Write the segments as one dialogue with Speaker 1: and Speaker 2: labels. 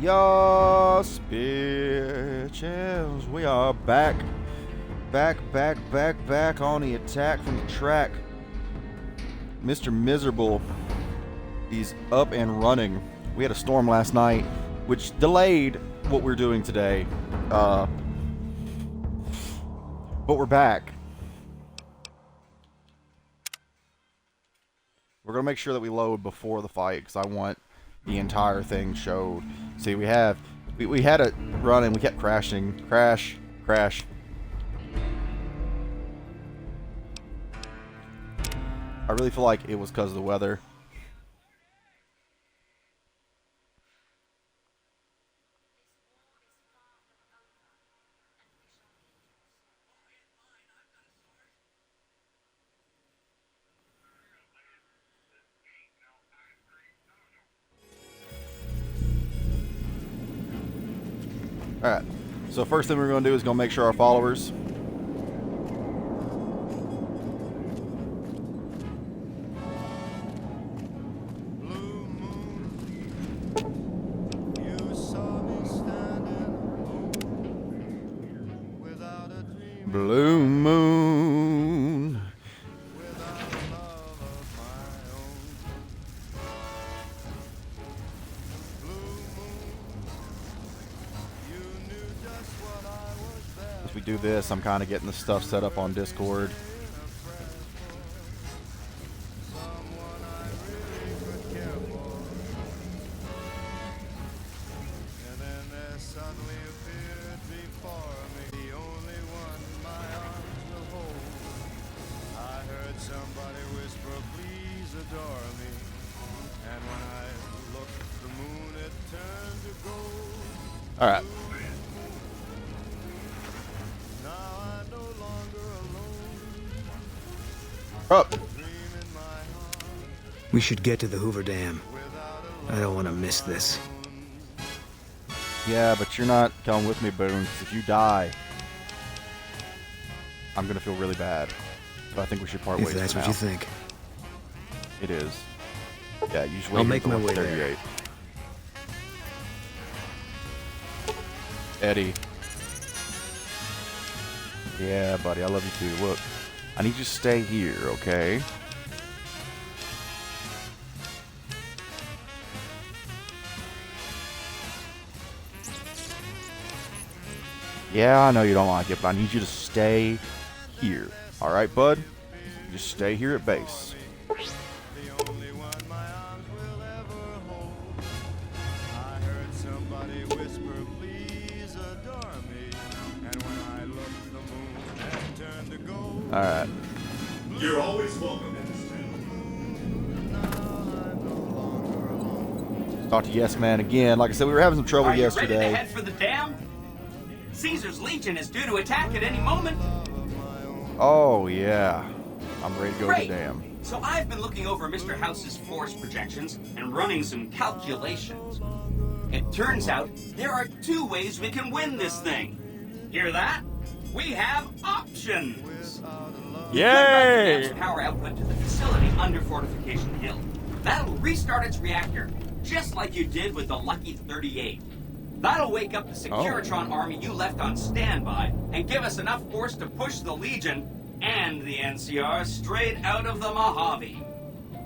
Speaker 1: Yas, bitches. We are back. Back on the attack from the track. Mr. Miserable, he's up and running. We had a storm last night, which delayed what we're doing today. But we're back. We're going to make sure that we load before the fight, because I want the entire thing showed. See, we had it running, we kept crashing. Crash. I really feel like it was because of the weather. Alright, so first thing we're going to do is going to make sure our followers... Blue moon. As we do this, I'm kind of getting the stuff set up on Discord. Alright. Up.
Speaker 2: We should get to the Hoover Dam. I don't want to miss this.
Speaker 1: Yeah, but you're not coming with me, Boone, 'cause if you die, I'm gonna feel really bad. So I think we should part ways.
Speaker 2: If that's
Speaker 1: for
Speaker 2: what
Speaker 1: now.
Speaker 2: you think.
Speaker 1: It is. Yeah, you should wait.
Speaker 2: I'll make my way
Speaker 1: 38.
Speaker 2: there.
Speaker 1: Eddie. Yeah, buddy, I love you too. Look, I need you to stay here, okay? Yeah, I know you don't like it, but I need you to stay here. Alright, bud? Just stay here at base. Alright.
Speaker 3: You're always welcome in this town.
Speaker 1: Talk to Yes Man again. Like I said, we were having some trouble
Speaker 4: Are you
Speaker 1: yesterday.
Speaker 4: ready to head for the dam? Caesar's Legion is due to attack at any moment.
Speaker 1: Oh, yeah. I'm ready to go to
Speaker 4: Great.
Speaker 1: the dam.
Speaker 4: So I've been looking over Mr. House's force projections and running some calculations. It turns out there are two ways we can win this thing. Hear that? We have options.
Speaker 1: Yay!
Speaker 4: Dam's power output to the facility under Fortification Hill. That'll restart its reactor, just like you did with the Lucky 38. That'll wake up the Securitron army you left on standby and give us enough force to push the Legion and the NCR straight out of the Mojave.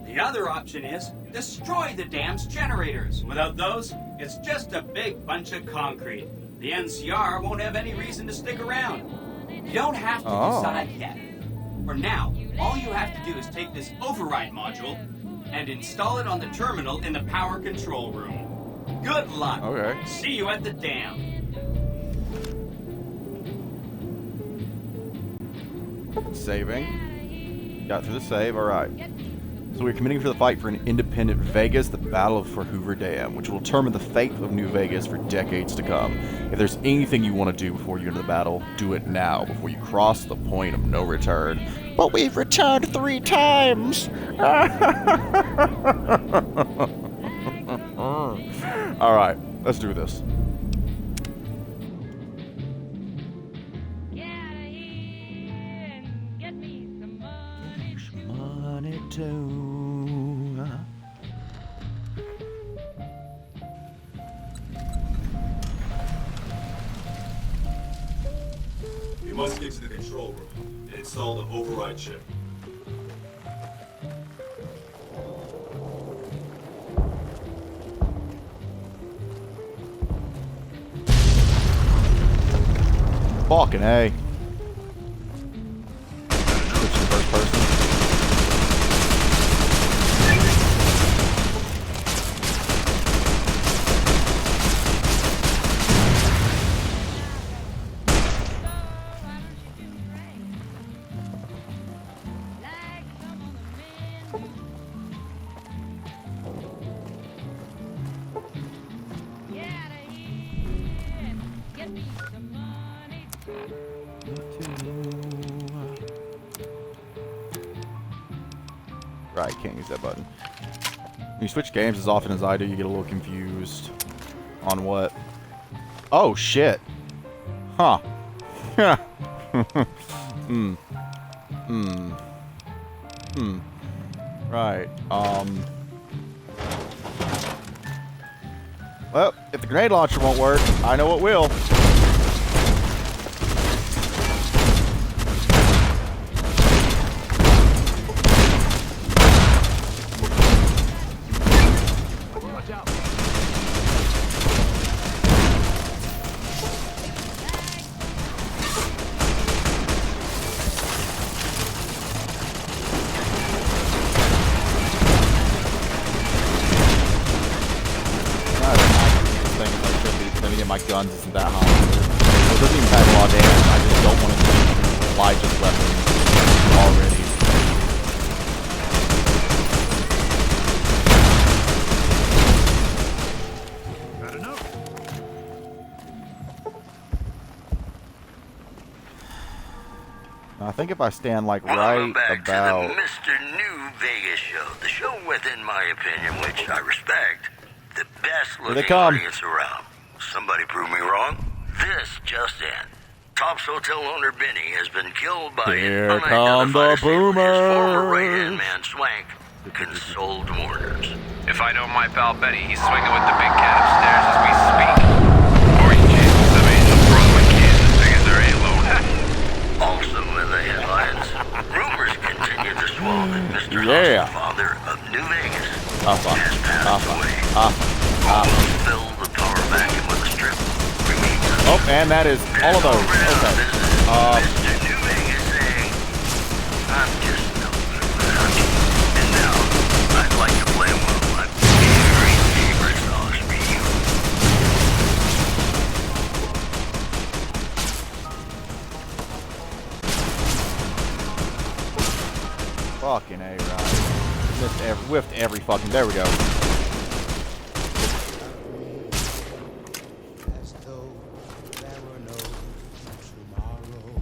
Speaker 4: The other option is destroy the dam's generators. Without those, it's just a big bunch of concrete. The NCR won't have any reason to stick around. You don't have to decide yet. For now, all you have to do is take this override module and install it on the terminal in the power control room. Good luck.
Speaker 1: Okay.
Speaker 4: See you at the dam.
Speaker 1: Saving. Got through the save, alright. So we're committing for the fight for an independent Vegas, the battle for Hoover Dam, which will determine the fate of New Vegas for decades to come. If there's anything you want to do before you enter the battle, do it now, before you cross the point of no return. But we've returned 3 times! Alright, let's do this. Money too.
Speaker 3: must get to the control room and install the override chip.
Speaker 1: Fucking A. Switch to first person. Right, can't use that button. When you switch games as often as I do, you get a little confused on what. Oh shit. Huh. Right. Well, if the grenade launcher won't work, I know what will. My guns isn't that high. It doesn't even have a lot of damage. I just don't want to apply just weapons already.
Speaker 5: Got enough?
Speaker 1: I think if I stand like
Speaker 6: Welcome
Speaker 1: right
Speaker 6: back
Speaker 1: about.
Speaker 6: to the Mr. New Vegas show. The show with, in my opinion, which I respect, the best
Speaker 1: Here they
Speaker 6: looking
Speaker 1: come.
Speaker 6: audience around. Somebody prove me wrong? This just in. Tops Hotel owner Benny has been killed by
Speaker 1: Here
Speaker 6: an
Speaker 1: come the
Speaker 6: unidentified assailant. His former
Speaker 1: boomers.
Speaker 6: right-hand man, Swank, consoled mourners.
Speaker 7: If I know my pal Benny, he's swinging with the big cat upstairs as we speak. Or he chases some angel Brooklyn kids as big as their A-load.
Speaker 6: Also in the headlines, rumors continue to swell that Mr.
Speaker 1: Yeah.
Speaker 6: House, the father of New Vegas,
Speaker 1: Alpha.
Speaker 6: has passed
Speaker 1: Alpha.
Speaker 6: away.
Speaker 1: Alpha.
Speaker 6: Almost filled the power vacuum with a strip. Remains
Speaker 1: Oh, and that is all of those. Okay.
Speaker 6: Mr. New Vegas saying, I'm just no good without you. And now, I'd like to play one of my very favorite songs for you.
Speaker 1: Fucking A, right. Whiffed every fucking. There we go.
Speaker 8: As though there were no tomorrow.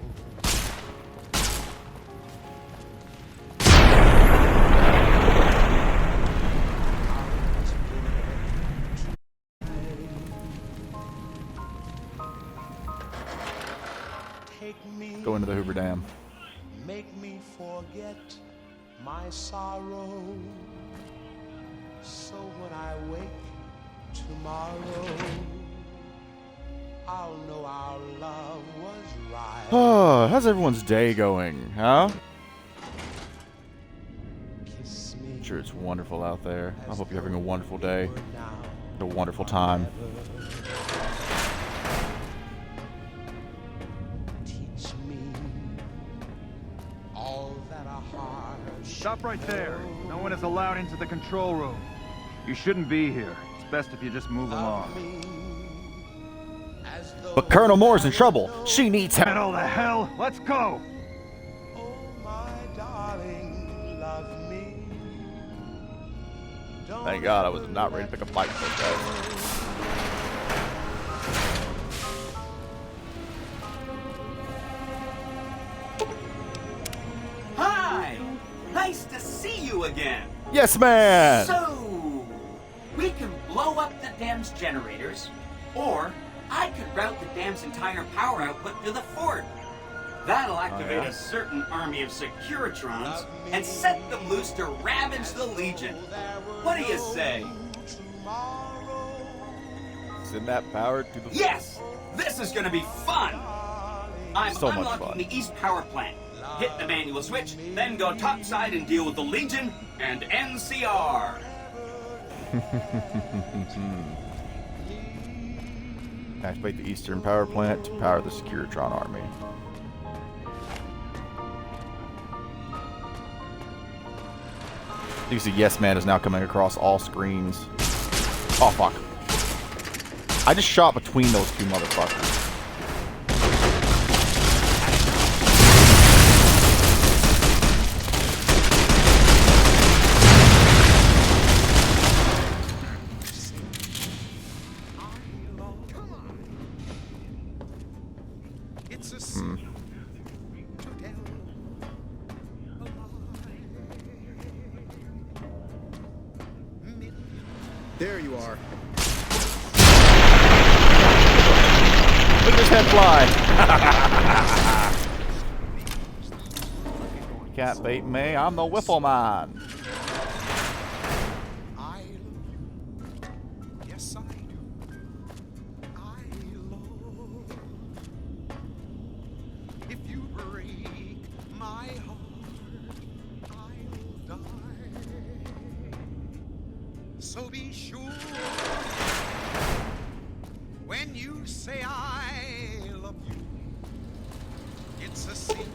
Speaker 8: Take me,
Speaker 1: Go into the Hoover Dam.
Speaker 8: make me forget my sorrow. So when I wake tomorrow, I'll know our love was right.
Speaker 1: Oh, how's everyone's day going, huh?
Speaker 8: Kiss me.
Speaker 1: I'm sure it's wonderful out there. I hope you're having a wonderful day.
Speaker 8: were now
Speaker 1: A wonderful time.
Speaker 8: teach me all that a heart
Speaker 5: Stop right there. No one is allowed into the control room. You shouldn't be here. It's best if you just move along.
Speaker 8: as though
Speaker 1: But Colonel Moore's in trouble. She needs
Speaker 5: And
Speaker 1: help.
Speaker 5: all the hell? Let's go!
Speaker 8: oh my darling, love me. Don't
Speaker 1: Thank God I was
Speaker 8: ever
Speaker 1: not ready to
Speaker 8: let
Speaker 1: pick a fight with those guys.
Speaker 4: Hi! Nice to see you again.
Speaker 1: Yes, man!
Speaker 4: So, we can blow up the dam's generators, or I could route the dam's entire power output to the fort. That'll activate
Speaker 1: yeah?
Speaker 4: a certain army of Securitrons and set them loose to ravage the Legion. What do you say?
Speaker 1: Send that power to the.
Speaker 4: Yes! This is gonna be fun! I'm
Speaker 1: So much
Speaker 4: unlocking
Speaker 1: fun.
Speaker 4: the East Power Plant. Hit the manual switch, then go topside and deal with the Legion and NCR.
Speaker 1: Activate the Eastern Power Plant to power the Securitron army. You see, Yes Man is now coming across all screens. Oh, fuck. I just shot between those two motherfuckers.
Speaker 2: There you are.
Speaker 1: Look at his head fly! Can't beat me, I'm the Whiffle Man.
Speaker 8: I love you. Yes, I do. I love. If you break my heart, I'll die. So be sure when you say I love you, it's a sin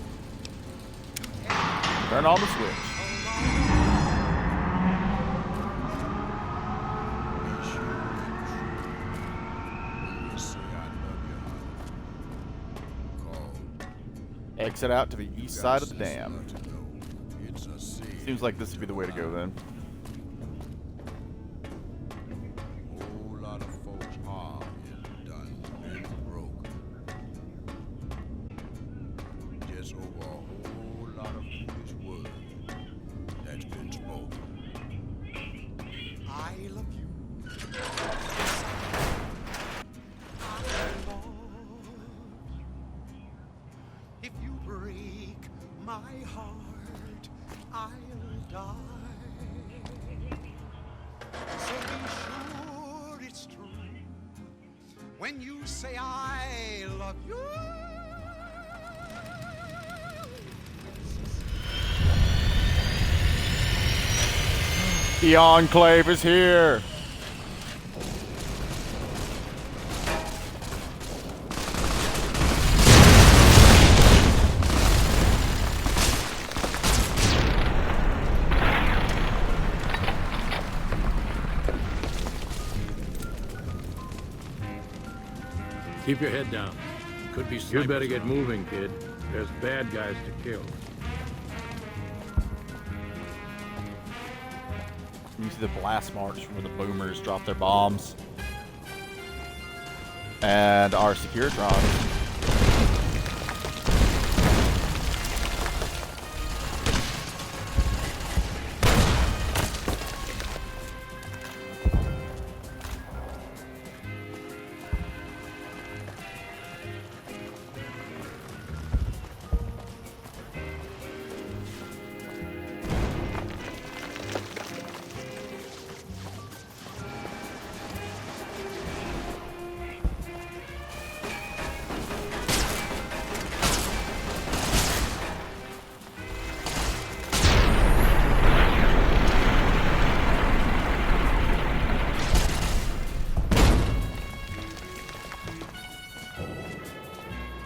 Speaker 8: to tell.
Speaker 1: Turn on the switch. Exit out to the east side of the dam. Seems like this would be the way to go then.
Speaker 8: Whole lot of folks harm is done and broke. Just over a whole lot of foolish words that's been spoken. I love you. I love you. If you break my heart, I'll die. So be sure it's true when you say I love you.
Speaker 1: The Enclave is here!
Speaker 9: Keep your head down. Could be snipers. You better get moving, kid. There's bad guys to kill.
Speaker 1: You see the blast marks from where the boomers drop their bombs. And our Securitrons.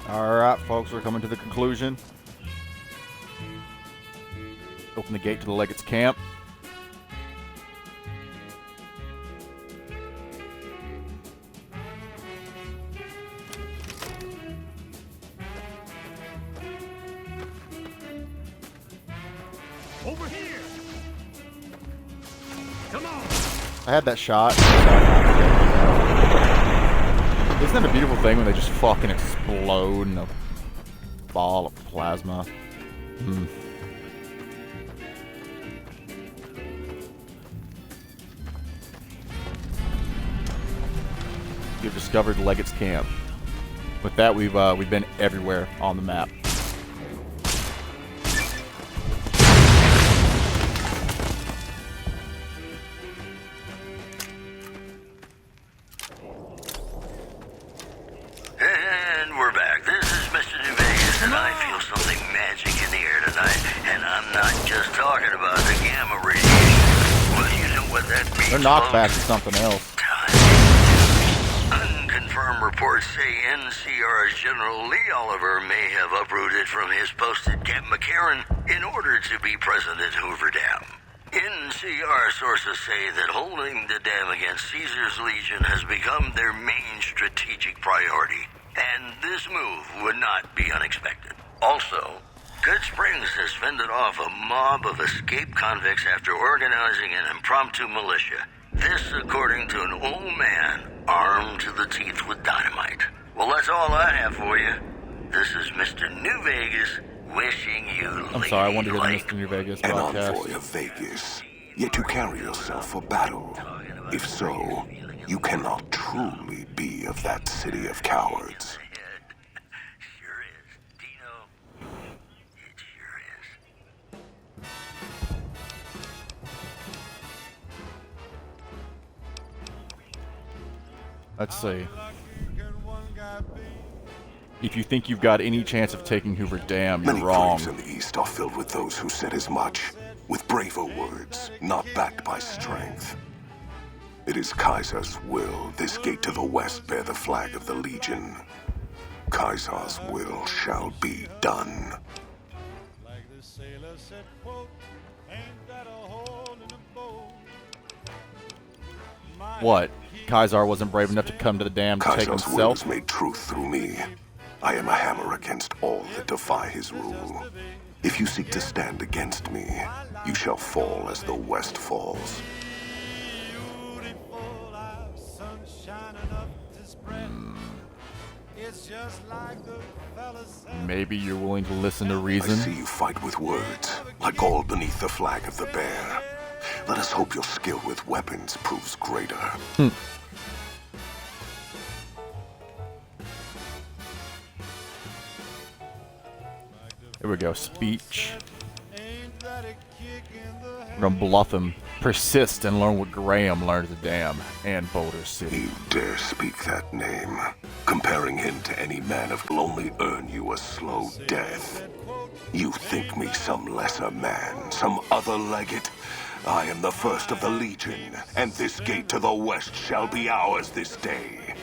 Speaker 1: Alright, folks, we're coming to the conclusion. Open the gate to the Leggett's camp.
Speaker 9: Over here! Come on!
Speaker 1: I had that shot. Isn't that a beautiful thing when they just fucking explode in a ball of plasma? You've discovered Leggett's camp. With that, we've been everywhere on the map.
Speaker 6: And we're back. This is Mr. New Vegas. not just talking about the gamma radiation. Well, you know what that means.
Speaker 1: They're knockbacks of something else.
Speaker 6: Unconfirmed reports say NCR's General Lee Oliver may have uprooted from his post at Camp McCarran in order to be present at Hoover Dam. NCR sources say that holding the dam against Caesar's Legion has become their main strategic priority, and this move would not be unexpected. Also, Good Springs has fended off a mob of escaped convicts after organizing an impromptu militia. This according to an old man armed to the teeth with dynamite. Well, that's all I have for you. This is Mr. New Vegas wishing you
Speaker 1: I'm sorry, I wanted to hear the Mr. New Vegas
Speaker 10: An
Speaker 1: broadcast.
Speaker 10: envoy of Vegas, yet you carry yourself for battle. If so, you cannot truly be of that city of cowards.
Speaker 6: Sure is. Dino, it sure is.
Speaker 1: Let's see. If you think you've got any chance of taking Hoover Dam, you're
Speaker 10: Many
Speaker 1: wrong.
Speaker 10: graves in the East are filled with those who said as much, with braver words, not backed by strength. It is Kaiser's will this gate to the west bear the flag of the Legion. Kaiser's will shall be done.
Speaker 1: What? Kaisar wasn't brave enough to come to the dam to take
Speaker 10: Kaiser's will
Speaker 1: himself?
Speaker 10: is made truth through me. I am a hammer against all that defy his rule. If you seek to stand against me, you shall fall as the West falls.
Speaker 1: Maybe you're willing to listen to
Speaker 10: I
Speaker 1: reason?
Speaker 10: see you fight with words, like gold beneath the flag of the bear. Let us hope your skill with weapons proves greater.
Speaker 1: Here we go. Speech. We're gonna bluff him. Persist and learn what Graham learned at the dam and Boulder City.
Speaker 10: You dare speak that name. Comparing him to any man will only earn you a slow death. You think me some lesser man, some other legate? I am the first of the Legion, and this gate to the west shall be ours this day.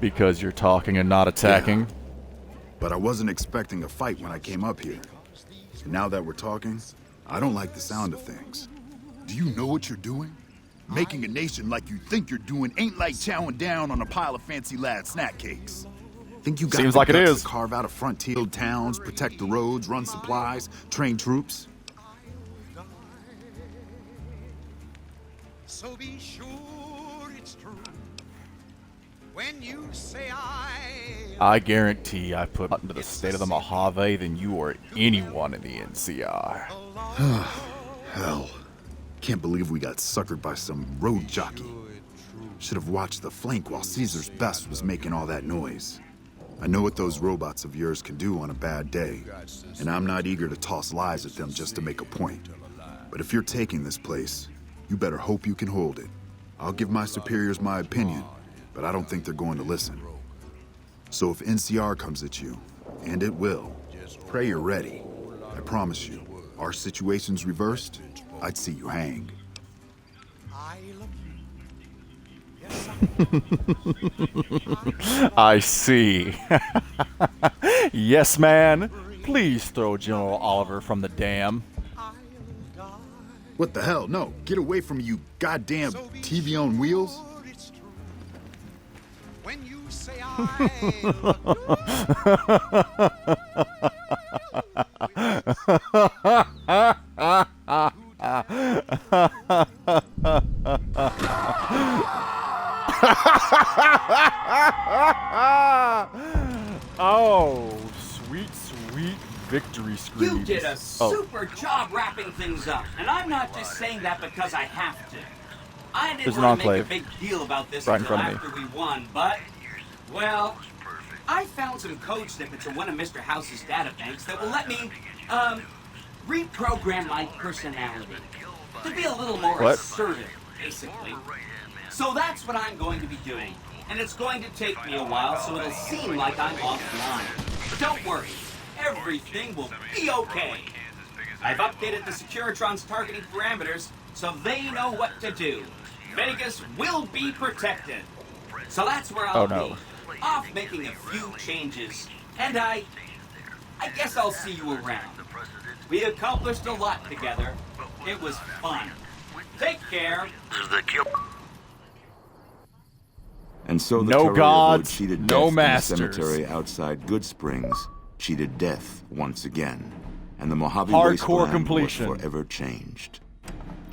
Speaker 1: Because you're talking and not attacking.
Speaker 11: Yeah. But I wasn't expecting a fight when I came up here. And now that we're talking, I don't like the sound of things.
Speaker 12: Do you know what you're doing? Making a nation like you think you're doing ain't like chowing down on a pile of fancy lad snack cakes.
Speaker 11: Think you got
Speaker 1: Seems
Speaker 11: the
Speaker 1: like it
Speaker 11: guts
Speaker 1: is.
Speaker 11: to carve out a frontier, build towns, protect the roads, run supplies, train troops?
Speaker 8: So be sure it's true when you say
Speaker 1: I guarantee I put into the state of the Mojave than you or anyone in the NCR.
Speaker 11: Hell. Can't believe we got suckered by some road jockey. Should have watched the flank while Caesar's best was making all that noise. I know what those robots of yours can do on a bad day, and I'm not eager to toss lies at them just to make a point. But if you're taking this place, you better hope you can hold it. I'll give my superiors my opinion, but I don't think they're going to listen. So if NCR comes at you, and it will, pray you're ready. I promise you, our situation's reversed, I'd see you hanged.
Speaker 1: I see. Yes, man. Please throw General Oliver from the dam.
Speaker 11: What the hell? No, get away from me, you goddamn TV on wheels.
Speaker 8: when you say
Speaker 1: Oh, sweet, sweet victory screams.
Speaker 4: You did a super job wrapping things up, and I'm not just saying that because I have to. I
Speaker 1: There's
Speaker 4: didn't
Speaker 1: an
Speaker 4: want to make a
Speaker 1: enclave
Speaker 4: big deal about this
Speaker 1: right in
Speaker 4: until
Speaker 1: front of me.
Speaker 4: after we won, but, well, I found some code snippets in one of Mr. House's databanks that will let me, reprogram my personality to be a little more
Speaker 1: What?
Speaker 4: assertive, basically. So that's what I'm going to be doing, and it's going to take me a while, so it'll seem like I'm offline. But don't worry, everything will be okay. I've updated the Securitron's targeting parameters, so they know what to do. Vegas will be protected. So that's where I'll be. Off making a few changes. And I guess I'll see you around. We accomplished a lot together. It was fun. Take care.
Speaker 13: And so the
Speaker 1: No
Speaker 13: courier
Speaker 1: gods,
Speaker 13: who had cheated
Speaker 1: no
Speaker 13: death
Speaker 1: masters.
Speaker 13: in the cemetery outside Good Springs cheated death once again, and the Mojave
Speaker 1: Hardcore
Speaker 13: wasteland
Speaker 1: completion.
Speaker 13: was forever changed.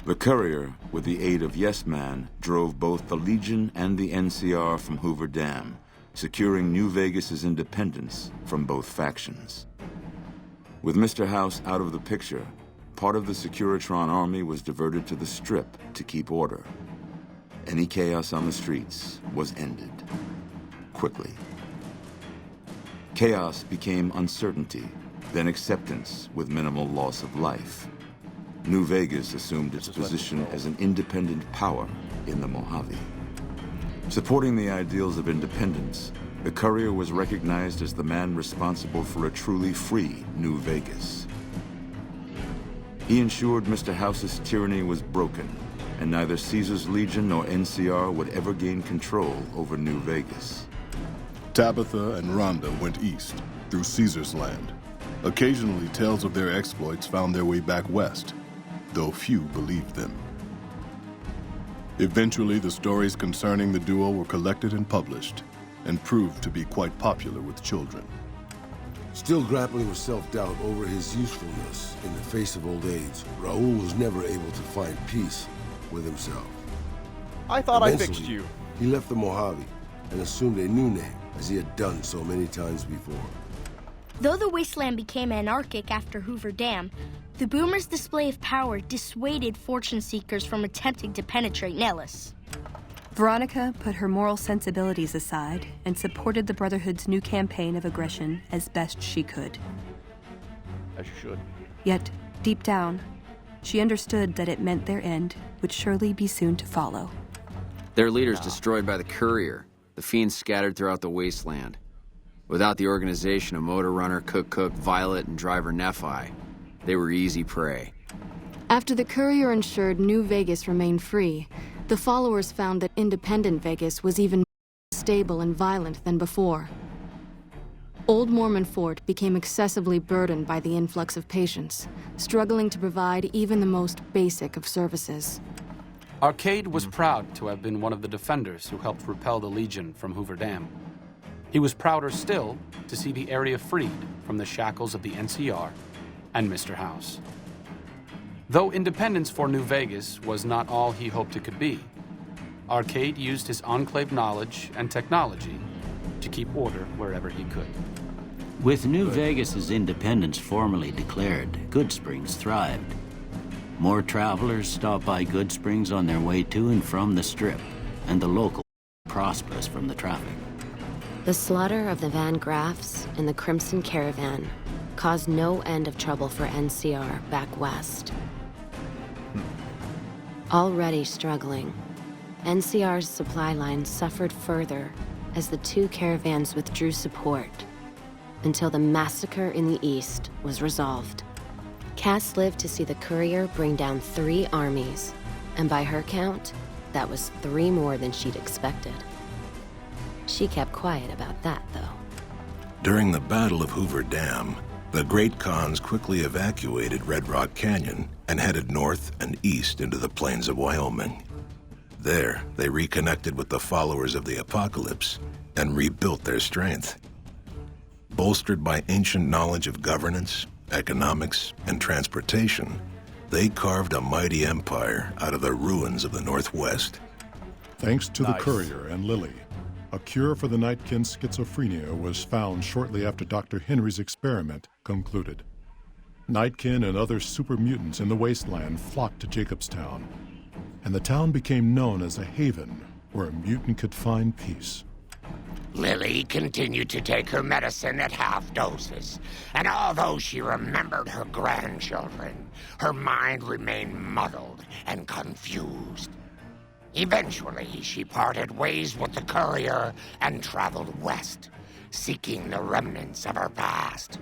Speaker 13: The courier, with the aid of Yes Man, drove both the Legion and the NCR from Hoover Dam, securing New Vegas's independence from both factions. With Mr. House out of the picture, part of the Securitron army was diverted to the Strip to keep order. Any chaos on the streets was ended. Quickly. Chaos became uncertainty, then acceptance with minimal loss of life. New Vegas assumed its position as an independent power in the Mojave. Supporting the ideals of independence, the courier was recognized as the man responsible for a truly free New Vegas. He ensured Mr. House's tyranny was broken, and neither Caesar's Legion nor NCR would ever gain control over New Vegas.
Speaker 14: Tabitha and Rhonda went east, through Caesar's land. Occasionally, tales of their exploits found their way back west, though few believed them. Eventually, the stories concerning the duo were collected and published, and proved to be quite popular with children.
Speaker 15: Still grappling with self-doubt over his usefulness in the face of old age, Raul was never able to find peace with himself.
Speaker 1: I thought I
Speaker 15: Eventually,
Speaker 1: fixed you.
Speaker 15: He left the Mojave and assumed a new name, as he had done so many times before.
Speaker 16: Though the wasteland became anarchic after Hoover Dam, the Boomers' display of power dissuaded fortune seekers from attempting to penetrate Nellis.
Speaker 17: Veronica put her moral sensibilities aside and supported the Brotherhood's new campaign of aggression as best she could.
Speaker 1: As you should.
Speaker 17: Yet, deep down, she understood that it meant their end would surely be soon to follow.
Speaker 18: Their leaders destroyed by the courier, the fiends scattered throughout the wasteland. Without the organization of Motor Runner, Cook, Violet, and Driver Nephi, they were easy prey.
Speaker 19: After the courier ensured New Vegas remained free, the followers found that independent Vegas was even unstable and violent than before. Old Mormon Fort became excessively burdened by the influx of patients, struggling to provide even the most basic of services.
Speaker 20: Arcade was proud to have been one of the defenders who helped repel the Legion from Hoover Dam. He was prouder still to see the area freed from the shackles of the NCR and Mr. House. Though independence for New Vegas was not all he hoped it could be, Arcade used his Enclave knowledge and technology to keep order wherever he could.
Speaker 21: With New Vegas's independence formally declared, Goodsprings thrived. More travelers stopped by Goodsprings on their way to and from the Strip, and the local prosperous from the traffic.
Speaker 22: The slaughter of the Van Graffs and the Crimson Caravan caused no end of trouble for NCR back west. Already struggling, NCR's supply lines suffered further as the two caravans withdrew support until the massacre in the east was resolved. Cass lived to see the courier bring down 3 armies, and by her count, that was 3 more than she'd expected. She kept quiet about that, though.
Speaker 10: During the Battle of Hoover Dam, the Great Khans quickly evacuated Red Rock Canyon and headed north and east into the plains of Wyoming. There, they reconnected with the followers of the Apocalypse and rebuilt their strength. Bolstered by ancient knowledge of governance, economics, and transportation, they carved a mighty empire out of the ruins of the Northwest.
Speaker 23: Thanks to the Courier and Lily, a cure for the Nightkin's schizophrenia was found shortly after Dr. Henry's experiment concluded. Nightkin and other super mutants in the wasteland flocked to Jacobstown, and the town became known as a haven where a mutant could find peace.
Speaker 24: Lily continued to take her medicine at half doses, and although she remembered her grandchildren, her mind remained muddled and confused. Eventually, she parted ways with the Courier and traveled west, seeking the remnants of her past.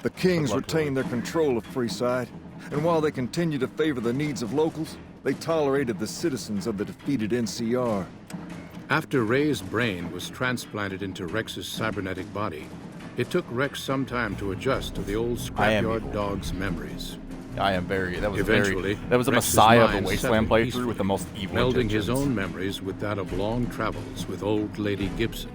Speaker 25: The Kings retained their control of Freeside, and while they continued to favor the needs of locals, they tolerated the citizens of the defeated NCR.
Speaker 9: After Ray's brain was transplanted into Rex's cybernetic body, it took Rex some time to adjust to the old scrapyard dog's memories.
Speaker 1: That was
Speaker 9: Eventually,
Speaker 1: a
Speaker 9: Rex's
Speaker 1: Messiah of the
Speaker 9: mind
Speaker 1: Wasteland
Speaker 9: settled
Speaker 1: playthrough with the most evil
Speaker 9: melding
Speaker 1: intentions.
Speaker 9: his own memories with that of long travels with old Lady Gibson.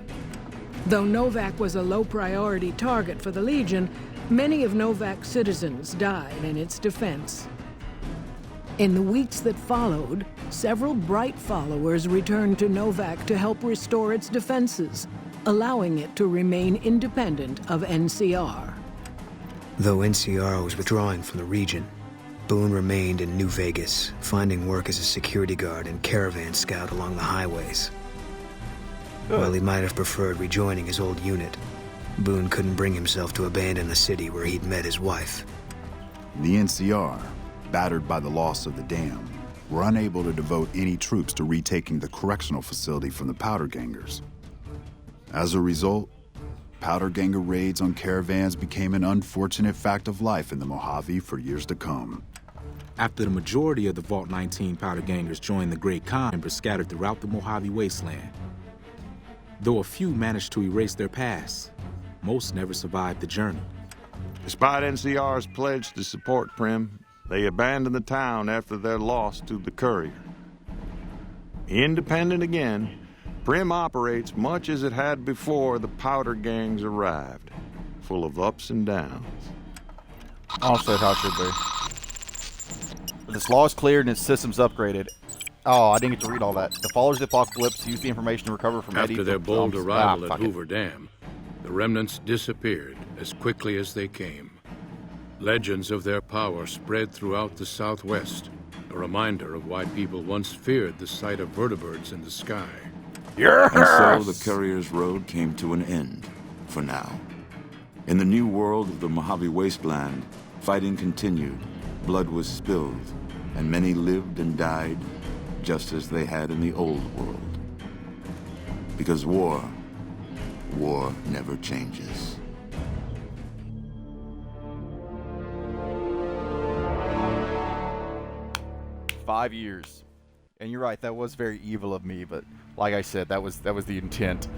Speaker 26: Though Novak was a low-priority target for the Legion, many of Novak's citizens died in its defense. In the weeks that followed, several Bright followers returned to Novak to help restore its defenses, allowing it to remain independent of NCR.
Speaker 2: Though NCR was withdrawing from the region, Boone remained in New Vegas, finding work as a security guard and caravan scout along the highways. While he might have preferred rejoining his old unit, Boone couldn't bring himself to abandon the city where he'd met his wife.
Speaker 11: The NCR, battered by the loss of the dam, were unable to devote any troops to retaking the correctional facility from the Powder Gangers. As a result, Powder Ganger raids on caravans became an unfortunate fact of life in the Mojave for years to come.
Speaker 27: After the majority of the Vault 19 Powder Gangers joined the Great Khan, members scattered throughout the Mojave wasteland. Though a few managed to erase their past, most never survived the journey.
Speaker 28: Despite NCR's pledge to support Prim, they abandoned the town after their loss to the Courier. Independent again, Prim operates much as it had before the Powder Gangs arrived, full of ups and downs.
Speaker 1: Honestly, how it should be. With its laws cleared and its systems upgraded. Oh, I didn't get to read all that. The followers of the Apocalypse used the information to recover from Eddie.
Speaker 9: After their bold arrival at
Speaker 1: fuck it.
Speaker 9: Hoover Dam, the remnants disappeared as quickly as they came. Legends of their power spread throughout the Southwest, a reminder of why people once feared the sight of vertibirds in the sky.
Speaker 13: And so the Courier's road came to an end, for now. In the new world of the Mojave Wasteland, fighting continued, blood was spilled, and many lived and died just as they had in the old world. Because war never changes.
Speaker 1: "5 years. And you're right, that was very evil of me, but like I said, that was the intent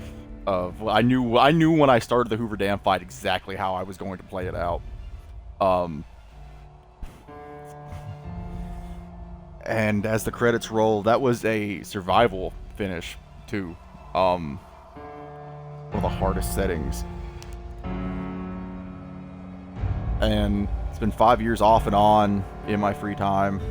Speaker 1: of, I knew when I started the Hoover Dam fight exactly how I was going to play it out. And as the credits roll, that was a survival finish too. One of the hardest settings. And it's been 5 years off and on in my free time.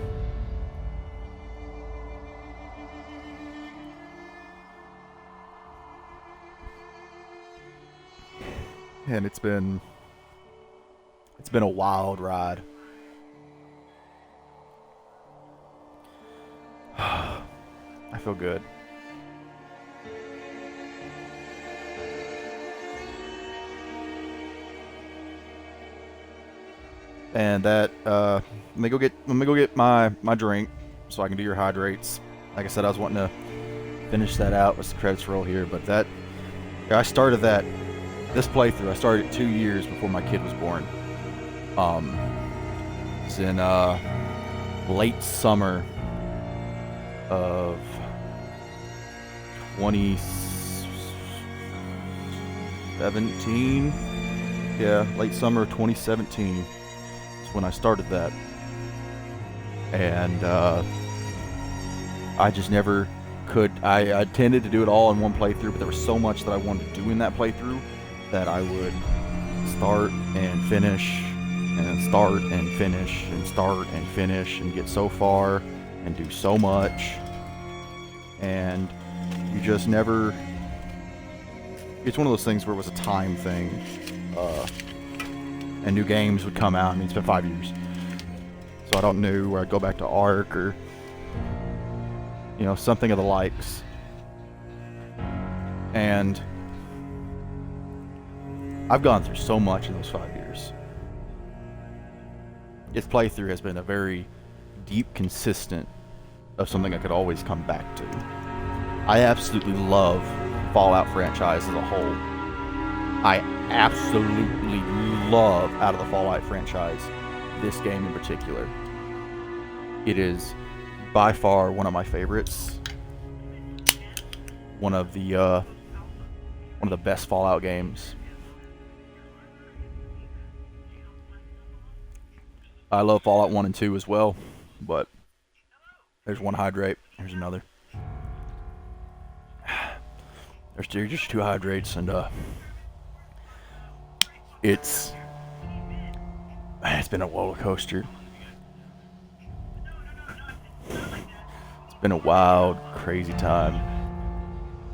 Speaker 1: And it's been a wild ride. I feel good. And that let me go get my drink so I can do your hydrates. Like I said, I was wanting to finish that out with the credits roll here, but that I started this playthrough. I started it 2 years before my kid was born. It's in late summer of 2017. Yeah, late summer of 2017 is when I started that. And I just never could. I tended to do it all in one playthrough, but there was so much that I wanted to do in that playthrough that I would start and finish and start and finish and start and finish and get so far and do so much, and you just never. It's one of those things where it was a time thing, and new games would come out. I mean, it's been 5 years, so I don't know where I'd go back to Ark or something of the likes. And I've gone through so much in those 5 years. This playthrough has been a very deep, consistent of something I could always come back to. I absolutely love Fallout franchise as a whole. I absolutely love, out of the Fallout franchise, this game in particular. It is by far one of my favorites. One of the best Fallout games. I love Fallout 1 and 2 as well, but there's one hydrate. Here's another. There's just 2 hydrates, and it's been a roller coaster. It's been a wild, crazy time.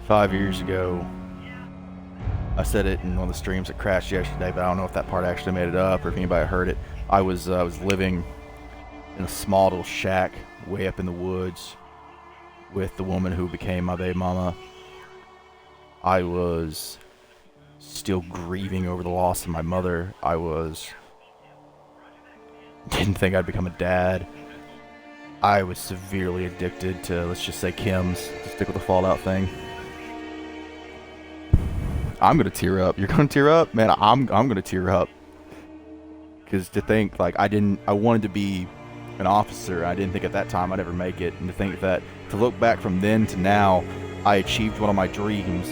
Speaker 1: 5 years ago, I said it in one of the streams that crashed yesterday, but I don't know if that part actually made it up or if anybody heard it. I was living in a small little shack way up in the woods with the woman who became my baby mama. I was still grieving over the loss of my mother. Didn't think I'd become a dad. I was severely addicted to, let's just say, Kim's, to stick with the Fallout thing. I'm gonna tear up. You're gonna tear up? Man, I'm gonna tear up. Because to think, like, I wanted to be an officer. I didn't think at that time I'd ever make it. And to think that, to look back from then to now, I achieved one of my dreams.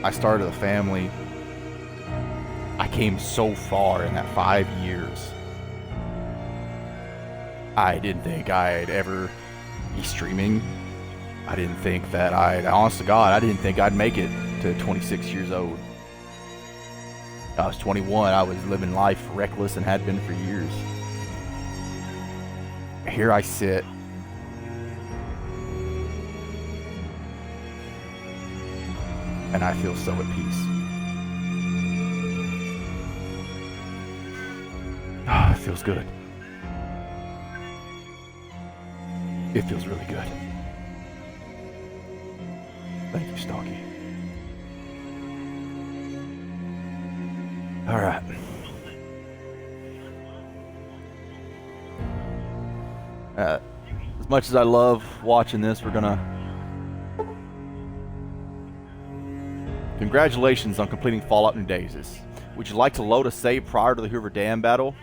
Speaker 1: I started a family. I came so far in that 5 years. I didn't think I'd ever be streaming. I didn't think that honest to God, I didn't think I'd make it to 26 years old. I was 21, I was living life reckless and had been for years. Here I sit. And I feel so at peace. It feels good. It feels really good. Thank you, Stalky. All right. As much as I love watching this, we're gonna... Congratulations on completing Fallout New Days. Would you like to load a save prior to the Hoover Dam battle?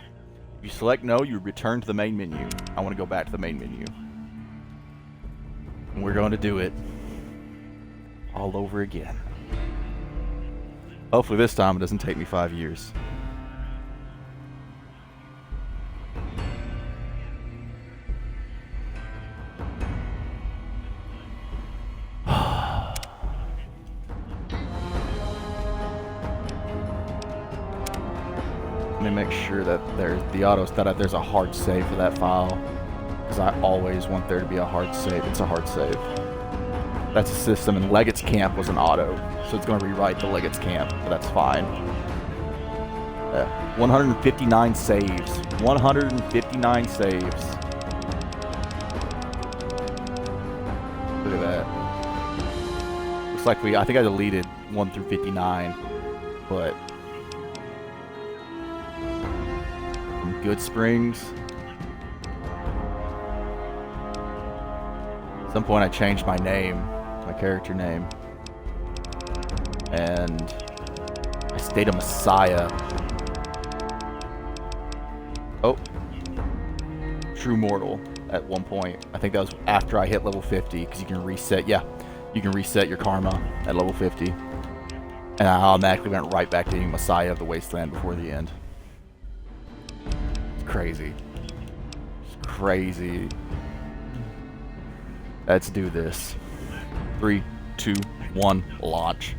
Speaker 1: If you select no, you return to the main menu. I want to go back to the main menu. And we're going to do it all over again. Hopefully this time it doesn't take me 5 years. Let me make sure that there's a hard save for that file, because I always want there to be a hard save. It's a hard save. That's a system, and Leggett's Camp was an auto, so it's going to rewrite the Leggett's Camp, but that's fine. 159 saves. 159 saves. Look at that. Looks like I think I deleted 1 through 59, but Goodsprings. At some point I changed my name, my character name, and I stayed a Messiah. Oh, True Mortal at one point. I think that was after I hit level 50, because you can reset. Yeah, you can reset your karma at level 50, and I automatically went right back to being Messiah of the Wasteland before the end. Crazy. It's crazy. Let's do this. 3, 2, 1, launch.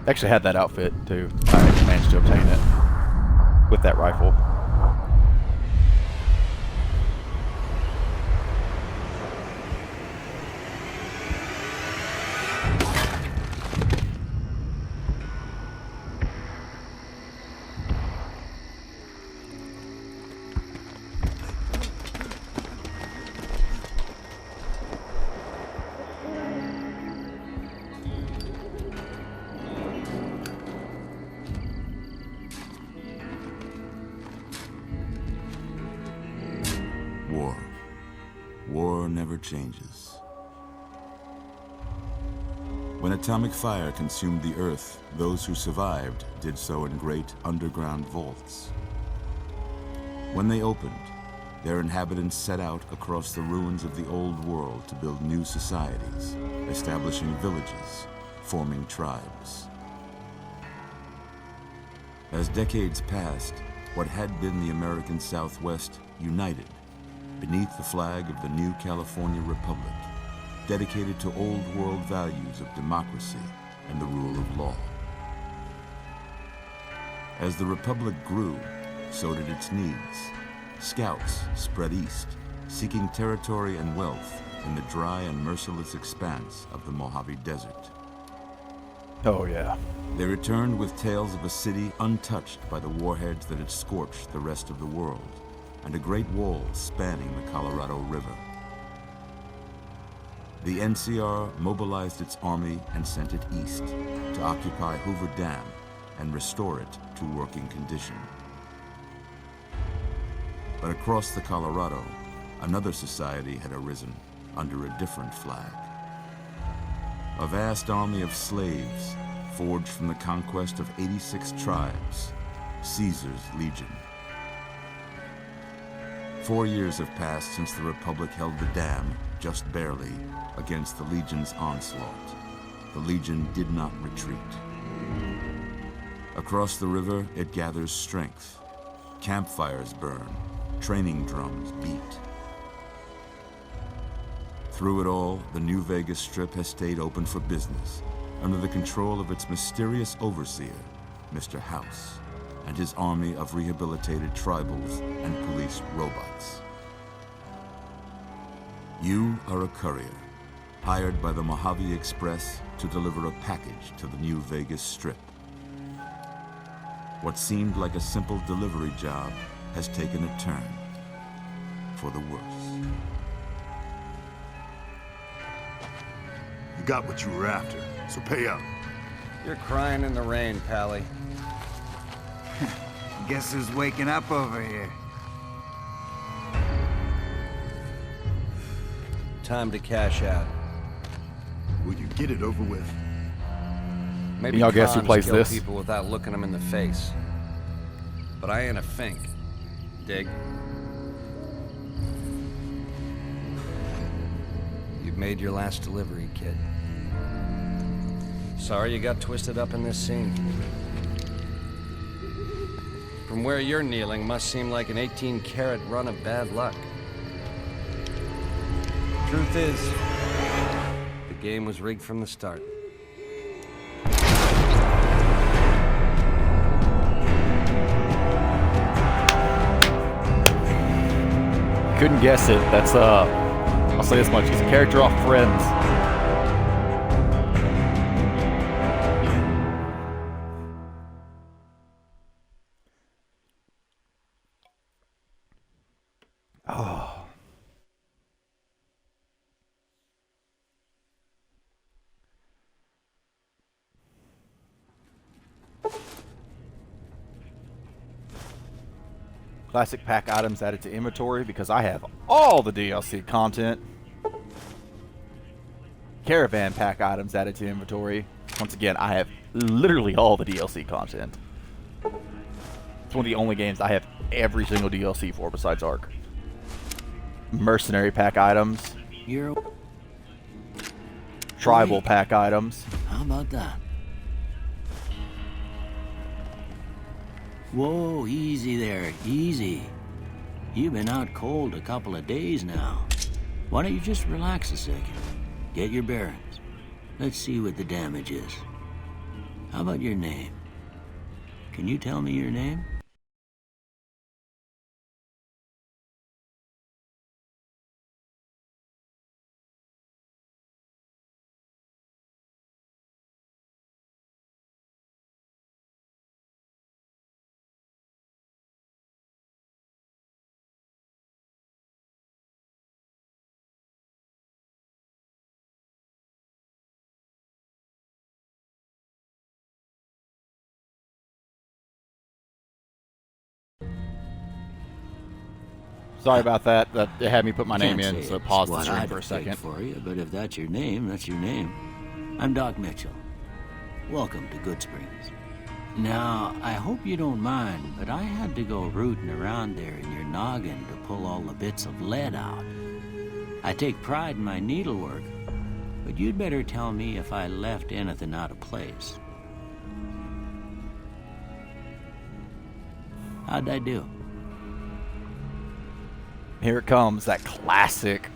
Speaker 1: Actually had that outfit too. I managed to obtain it with that rifle.
Speaker 13: War never changes. When atomic fire consumed the Earth, those who survived did so in great underground vaults. When they opened, their inhabitants set out across the ruins of the old world to build new societies, establishing villages, forming tribes. As decades passed, what had been the American Southwest united beneath the flag of the new California Republic, dedicated to old world values of democracy and the rule of law. As the Republic grew, so did its needs. Scouts spread east, seeking territory and wealth in the dry and merciless expanse of the Mojave Desert.
Speaker 1: Oh yeah.
Speaker 13: They returned with tales of a city untouched by the warheads that had scorched the rest of the world, and a great wall spanning the Colorado River. The NCR mobilized its army and sent it east to occupy Hoover Dam and restore it to working condition. But across the Colorado, another society had arisen under a different flag. A vast army of slaves forged from the conquest of 86 tribes, Caesar's Legion. 4 years have passed since the Republic held the dam, just barely, against the Legion's onslaught. The Legion did not retreat. Across the river, it gathers strength. Campfires burn, training drums beat. Through it all, the New Vegas Strip has stayed open for business, under the control of its mysterious overseer, Mr. House. and his army of rehabilitated tribals and police robots. You are a courier, hired by the Mojave Express to deliver a package to the New Vegas Strip. What seemed like a simple delivery job has taken a turn for the worse.
Speaker 11: You got what you were after, so pay up.
Speaker 3: You're crying in the rain, Pally.
Speaker 4: Guess who's waking up over here?
Speaker 3: Time to cash out.
Speaker 11: Will you get it over with?
Speaker 3: Maybe
Speaker 1: y'all guess who
Speaker 3: cons
Speaker 1: plays
Speaker 3: kill
Speaker 1: this?
Speaker 3: people without looking them in the face. But I ain't a fink. Dig? You've made your last delivery, kid. Sorry you got twisted up in this scene. From where you're kneeling must seem like an 18-carat run of bad luck. Truth is, the game was rigged from the start.
Speaker 1: Couldn't guess it. That's I'll say this much. He's a character off Friends. Oh. Classic pack items added to inventory because I have all the DLC content. Caravan pack items added to inventory. Once again, I have literally all the DLC content. It's one of the only games I have every single DLC for besides Ark. Mercenary pack items. Tribal pack items.
Speaker 21: How about that? Whoa, easy there, easy. You've been out cold a couple of days now. Why don't you just relax a second? Get your bearings. Let's see what the damage is. How about your name? Can you tell me your name?
Speaker 1: Sorry about that. That it had me put my name
Speaker 21: Can't
Speaker 1: in,
Speaker 21: say
Speaker 1: so
Speaker 21: it's
Speaker 1: pause the
Speaker 21: what
Speaker 1: stream
Speaker 21: I'd
Speaker 1: for a
Speaker 21: pick
Speaker 1: second.
Speaker 21: for you, but if that's your name, that's your name. I'm Doc Mitchell. Welcome to Goodsprings. Now, I hope you don't mind, but I had to go rooting around there in your noggin to pull all the bits of lead out. I take pride in my needlework, but you'd better tell me if I left anything out of place. How'd I do?
Speaker 1: Here it comes, that classic.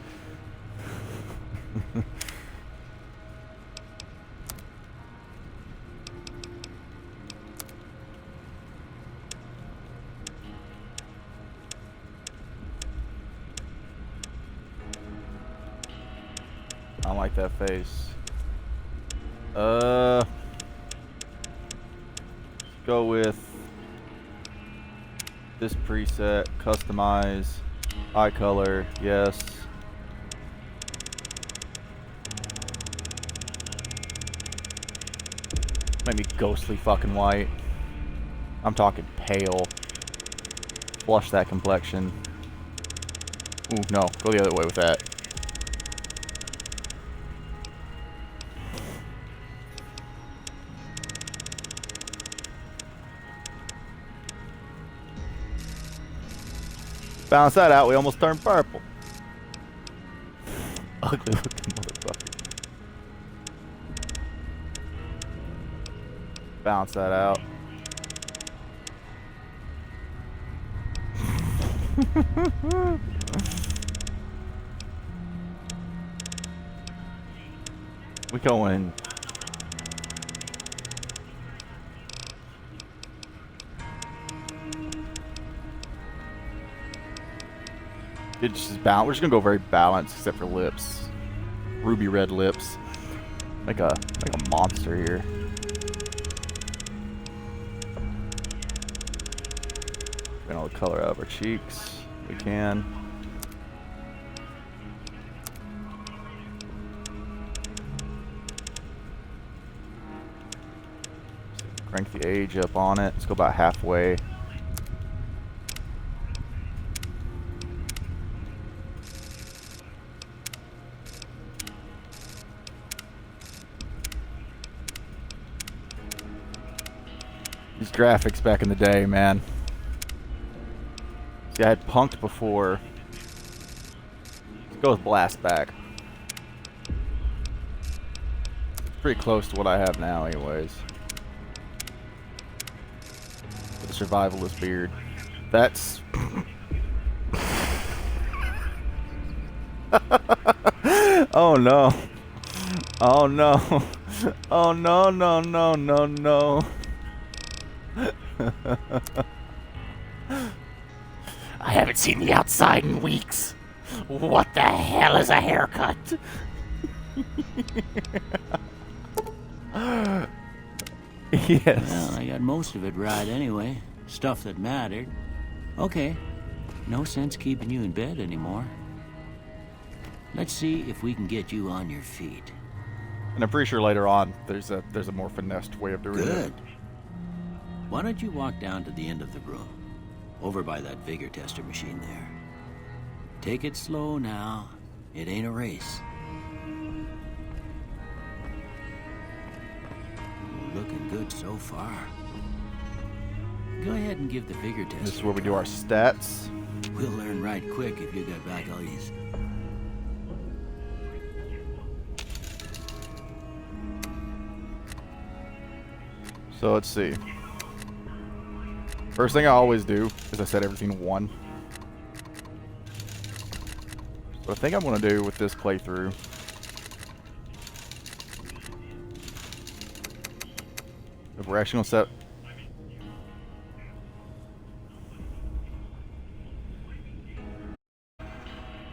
Speaker 1: I like that face. Let's go with this preset, customize. Eye color, yes. Maybe ghostly fucking white. I'm talking pale. Flush that complexion. Ooh, no. Go the other way with that. Balance that out, we almost turned purple. Ugly looking motherfucker. Balance that out. We going. It's just balanced. We're just gonna go very balanced, except for lips. Ruby red lips. Like a monster here. Get all the color out of our cheeks. We can. Crank the age up on it. Let's go about halfway. These graphics back in the day, man. See, I had punked before. Let's go with Blastback. It's pretty close to what I have now, anyways. With a survivalist beard. That's... Oh no. Oh no. Oh no, no, no, no, no.
Speaker 24: I haven't seen the outside in weeks. What the hell is a haircut?
Speaker 1: Yes.
Speaker 21: Well, I got most of it right anyway. Stuff that mattered. Okay. No sense keeping you in bed anymore. Let's see if we can get you on your feet.
Speaker 1: And I'm pretty sure later on there's a more finessed way of doing it.
Speaker 21: Good. Why don't you walk down to the end of the room, over by that vigor tester machine there. Take it slow now. It ain't a race. Looking good so far. Go ahead and give the vigor tester.
Speaker 1: This is where we do our stats.
Speaker 21: We'll learn right quick if you get back all these.
Speaker 1: So let's see. First thing I always do is I set everything to 1. So I think I'm going to do with this playthrough. If we're actually going to set...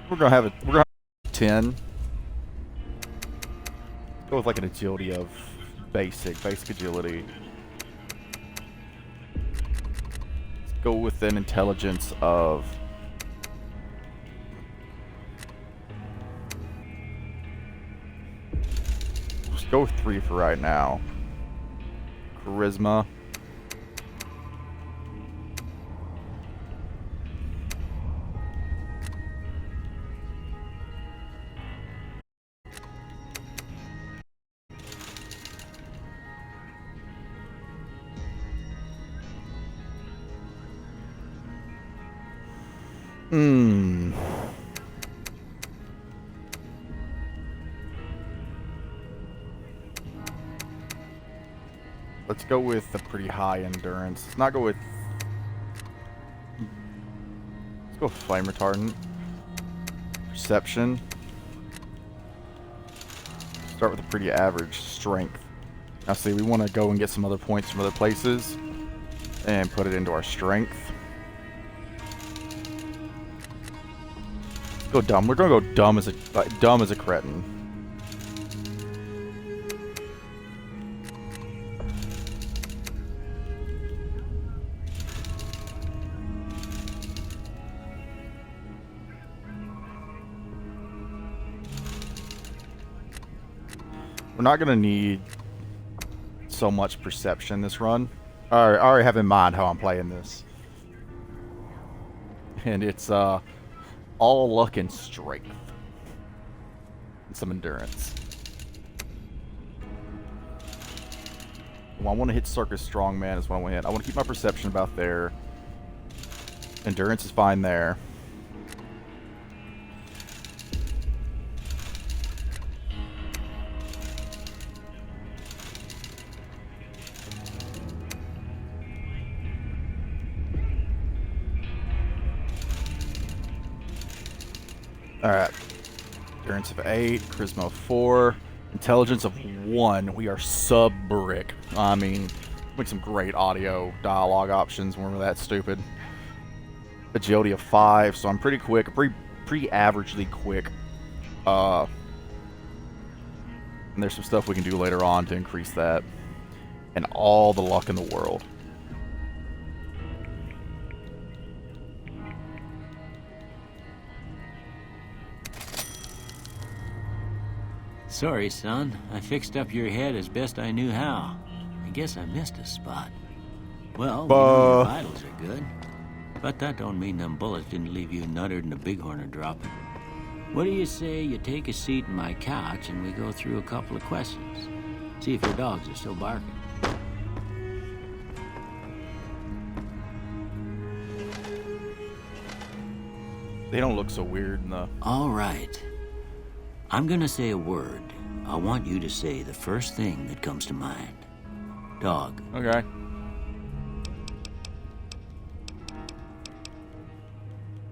Speaker 1: We're going to have 10. Go with like an agility of basic agility. Go with an intelligence of... Let's go with 3 for right now. Charisma. Let's go with a pretty high endurance. Let's not go with... Let's go with flame retardant. Perception. Start with a pretty average strength. Now see, we want to go and get some other points from other places and put it into our strength. Let's go dumb. We're gonna go dumb as a cretin. We're not going to need so much perception this run. I already have in mind how I'm playing this. And it's all luck and strength. And some endurance. Well, I want to hit Circus Strongman is what I want to hit. I want to keep my perception about there. Endurance is fine there. Alright. Endurance of 8, Charisma of 4, Intelligence of 1. We are sub-brick. I mean, make some great audio dialogue options when we're that stupid. Agility of 5, so I'm pretty quick. pretty averagely quick. And there's some stuff we can do later on to increase that. And all the luck in the world.
Speaker 21: Sorry, son. I fixed up your head as best I knew how. I guess I missed a spot. Well, we know your vitals are good. But that don't mean them bullets didn't leave you nuttered and a bighorner dropping. What do you say you take a seat in my couch and we go through a couple of questions? See if your dogs are still barking.
Speaker 1: They don't look so weird in the...
Speaker 21: All right. I'm gonna say a word. I want you to say the first thing that comes to mind. Dog.
Speaker 1: Okay.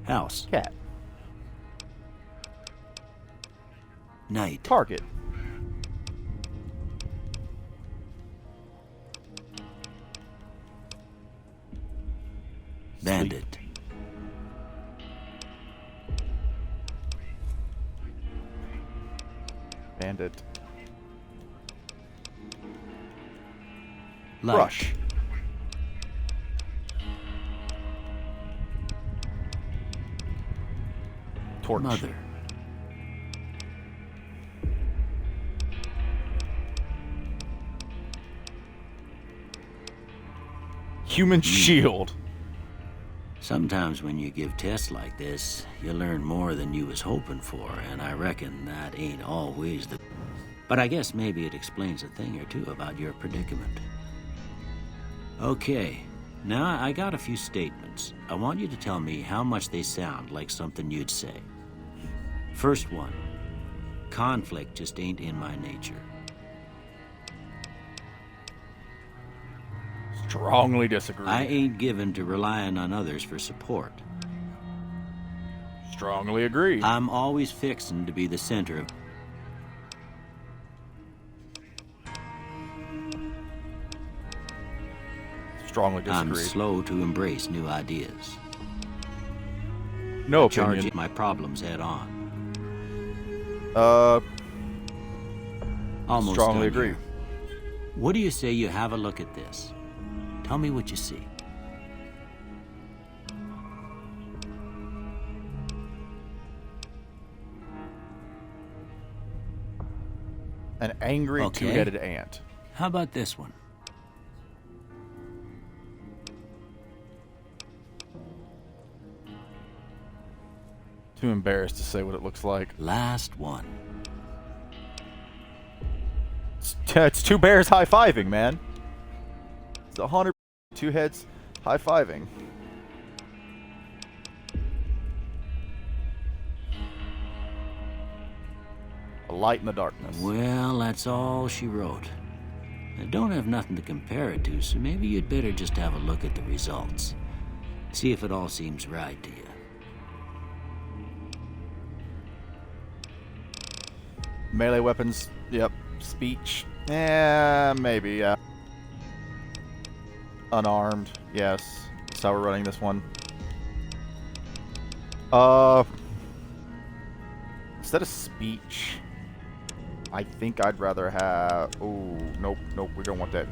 Speaker 21: House.
Speaker 1: Cat.
Speaker 21: Night.
Speaker 1: Target.
Speaker 21: Bandit.
Speaker 1: Bandit.
Speaker 21: Light.
Speaker 1: Brush. Torch.
Speaker 21: Mother.
Speaker 1: Human shield.
Speaker 21: Sometimes when you give tests like this, you learn more than you was hoping for, and I reckon that ain't always the... But I guess maybe it explains a thing or two about your predicament. Okay, now I got a few statements. I want you to tell me how much they sound like something you'd say. First one, conflict just ain't in my nature.
Speaker 1: Strongly disagree.
Speaker 21: I ain't given to relying on others for support.
Speaker 1: Strongly agree.
Speaker 21: I'm always fixing to be the center of...
Speaker 1: Strongly disagree.
Speaker 21: I'm slow to embrace new ideas.
Speaker 1: No
Speaker 21: opinion.
Speaker 1: opinion.
Speaker 21: My problems head on. Almost
Speaker 1: strongly
Speaker 21: done
Speaker 1: agree.
Speaker 21: here. What do you say you have a look at this? Tell me what you see.
Speaker 1: An angry
Speaker 21: Okay.
Speaker 1: two-headed ant.
Speaker 21: How about this one?
Speaker 1: Too embarrassed to say what it looks like.
Speaker 21: Last one.
Speaker 1: It's two bears high-fiving, man. It's 100 two heads high-fiving. A light in the darkness.
Speaker 21: Well, that's all she wrote. I don't have nothing to compare it to, so maybe you'd better just have a look at the results. See if it all seems right to you.
Speaker 1: Melee weapons, yep. Speech, maybe, yeah. Unarmed, yes. That's how we're running this one. Instead of speech, I think I'd rather have... Oh, nope, we don't want that.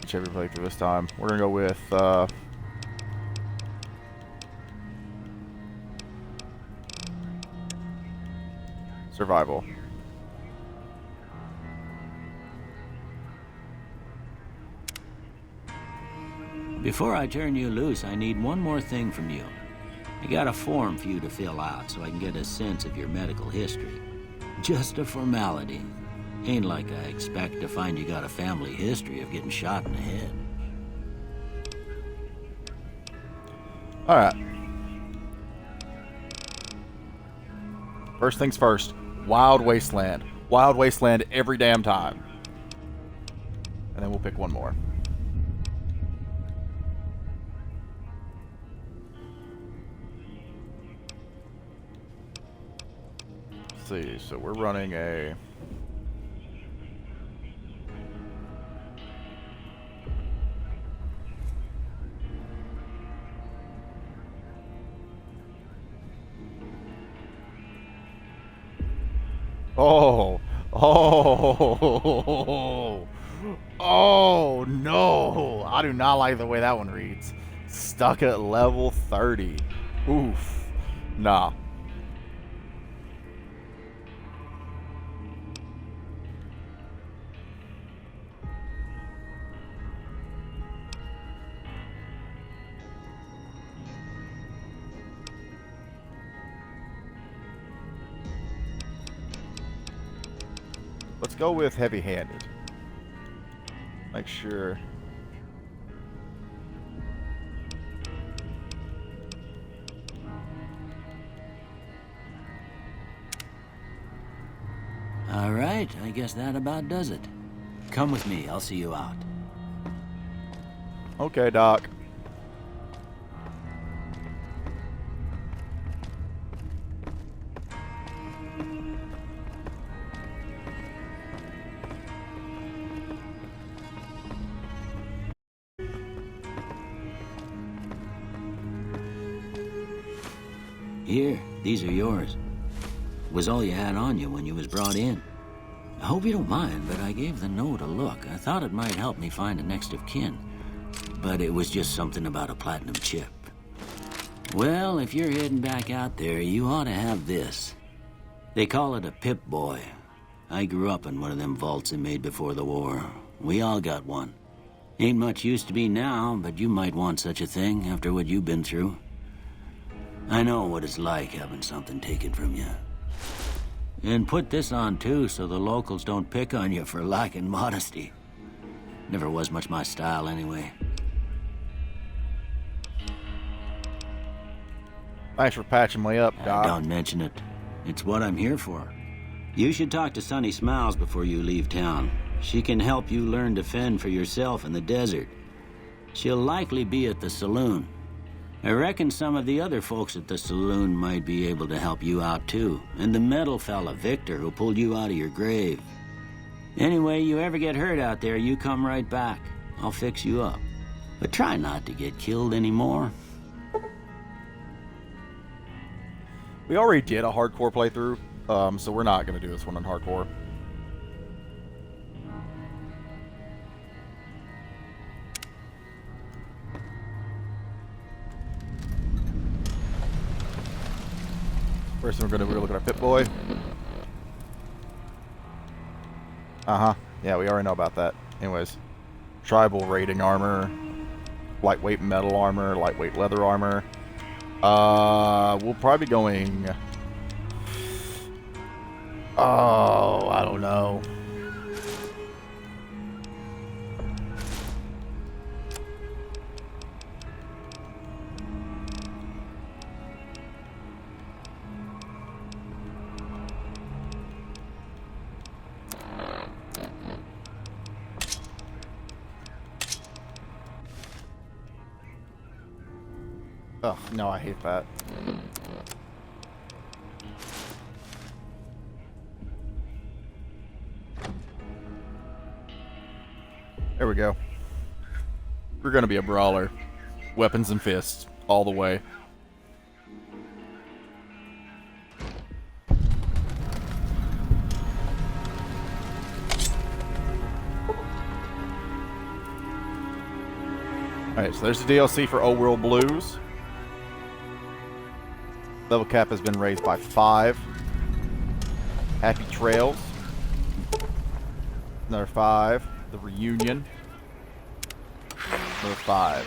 Speaker 1: Whichever playthrough this time. We're gonna go with, survival.
Speaker 21: Before I turn you loose, I need one more thing from you. I got a form for you to fill out so I can get a sense of your medical history. Just a formality. Ain't like I expect to find you got a family history of getting shot in the head.
Speaker 1: Alright. First things first. Wild Wasteland. Wild Wasteland every damn time. And then we'll pick one more. Let's see, so we're running a... Oh. Oh. Oh, no. I do not like the way that one reads. Stuck at level 30. Oof. Nah. Let's go with heavy-handed. Make sure.
Speaker 21: All right, I guess that about does it. Come with me, I'll see you out.
Speaker 1: Okay, Doc.
Speaker 21: Here, these are yours. Was all you had on you when you was brought in. I hope you don't mind, but I gave the note a look. I thought it might help me find a next of kin. But it was just something about a platinum chip. Well, if you're heading back out there, you ought to have this. They call it a Pip-Boy. I grew up in one of them vaults they made before the war. We all got one. Ain't much use to be now, but you might want such a thing after what you've been through. I know what it's like having something taken from you. And put this on too, so the locals don't pick on you for lacking modesty. Never was much my style anyway.
Speaker 1: Thanks for patching me up, Doc.
Speaker 21: Don't mention it. It's what I'm here for. You should talk to Sunny Smiles before you leave town. She can help you learn to fend for yourself in the desert. She'll likely be at the saloon. I reckon some of the other folks at the saloon might be able to help you out too. And the metal fella, Victor, who pulled you out of your grave. Anyway, you ever get hurt out there, you come right back. I'll fix you up. But try not to get killed anymore.
Speaker 1: We already did a hardcore playthrough, so we're not going to do this one on hardcore. First thing we're going to look at our Pip-Boy. Uh-huh. Yeah, we already know about that. Anyways. Tribal raiding armor. Lightweight metal armor. Lightweight leather armor. We'll probably be going... Oh, I don't know. Oh, no, I hate that. There we go. We're gonna be a brawler. Weapons and fists, all the way. Alright, so there's the DLC for Old World Blues. Level cap has been raised by 5. Happy Trails. Another 5. The Reunion. Another 5.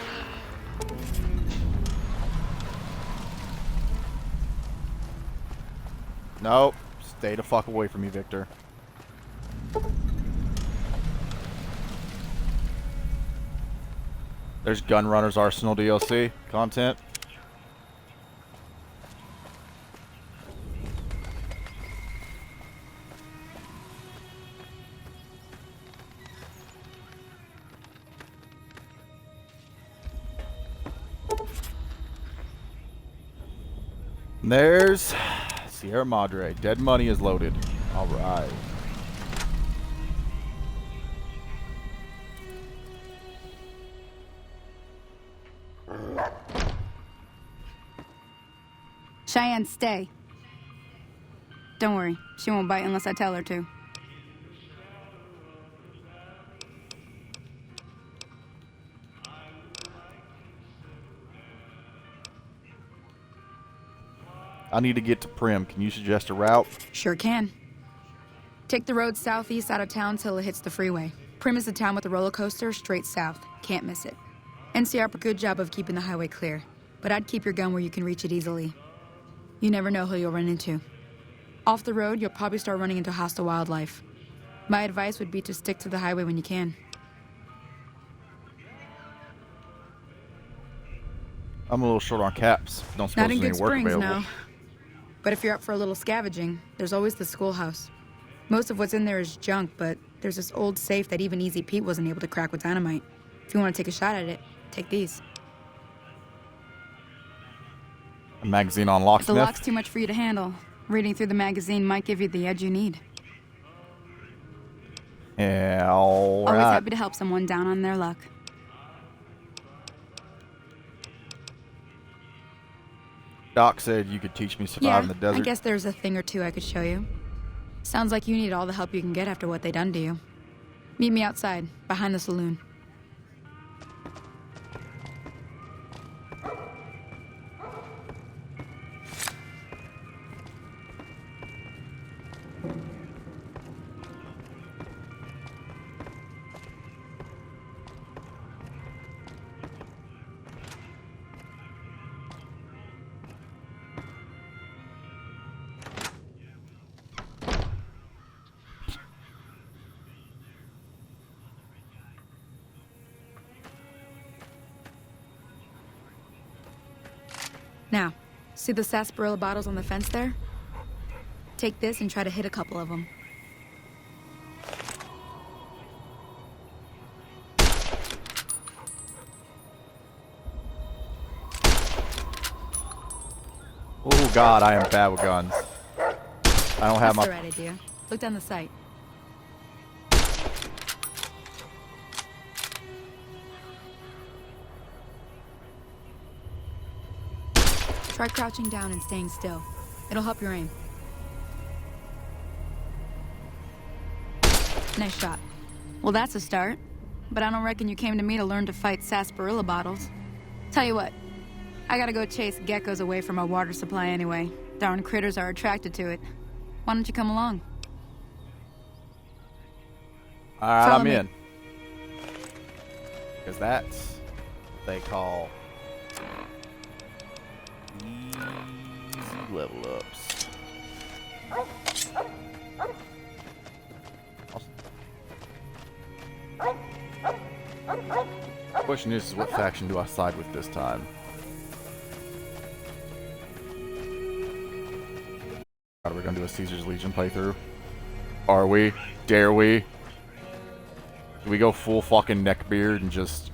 Speaker 1: Nope. Stay the fuck away from me, Victor. There's Gunrunner's Arsenal DLC content. And there's Sierra Madre. Dead money is loaded. All right.
Speaker 5: Cheyenne, stay. Don't worry, she won't bite unless I tell her to.
Speaker 1: I need to get to Primm. Can you suggest a route?
Speaker 5: Sure can. Take the road southeast out of town till it hits the freeway. Primm is the town with a roller coaster straight south. Can't miss it. NCR did a good job of keeping the highway clear, but I'd keep your gun where you can reach it easily. You never know who you'll run into. Off the road, you'll probably start running into hostile wildlife. My advice would be to stick to the highway when you can.
Speaker 1: I'm a little short on caps. Don't suppose
Speaker 5: Not in
Speaker 1: there's
Speaker 5: Good
Speaker 1: any work
Speaker 5: Springs,
Speaker 1: available.
Speaker 5: no. But if you're up for a little scavenging, there's always the schoolhouse. Most of what's in there is junk, but there's this old safe that even Easy Pete wasn't able to crack with dynamite. If you want to take a shot at it, take these.
Speaker 1: A magazine on
Speaker 5: If the
Speaker 1: locksmith.
Speaker 5: lock's too much for you to handle, reading through the magazine might give you the edge you need.
Speaker 1: Yeah, all
Speaker 5: Always
Speaker 1: right.
Speaker 5: happy to help someone down on their luck.
Speaker 1: Doc said you could teach me to survive
Speaker 5: Yeah,
Speaker 1: in the desert.
Speaker 5: I guess there's a thing or two I could show you. Sounds like you need all the help you can get after what they done to you. Meet me outside, behind the saloon. Now, see the sarsaparilla bottles on the fence there? Take this and try to hit a couple of them.
Speaker 1: Oh God, I am bad with guns. I don't have
Speaker 5: That's
Speaker 1: my.
Speaker 5: the right idea. Look down the sight. Try crouching down and staying still. It'll help your aim. Nice shot. Well, that's a start. But I don't reckon you came to me to learn to fight sarsaparilla bottles. Tell you what, I gotta go chase geckos away from our water supply anyway. Darn critters are attracted to it. Why don't you come along?
Speaker 1: All right,
Speaker 5: Follow
Speaker 1: I'm
Speaker 5: me.
Speaker 1: in. Because that's what they call easy level ups. Question is, what faction do I side with this time? Are we gonna do a Caesar's Legion playthrough? Are we? Dare we? Do we go full fucking neckbeard and just...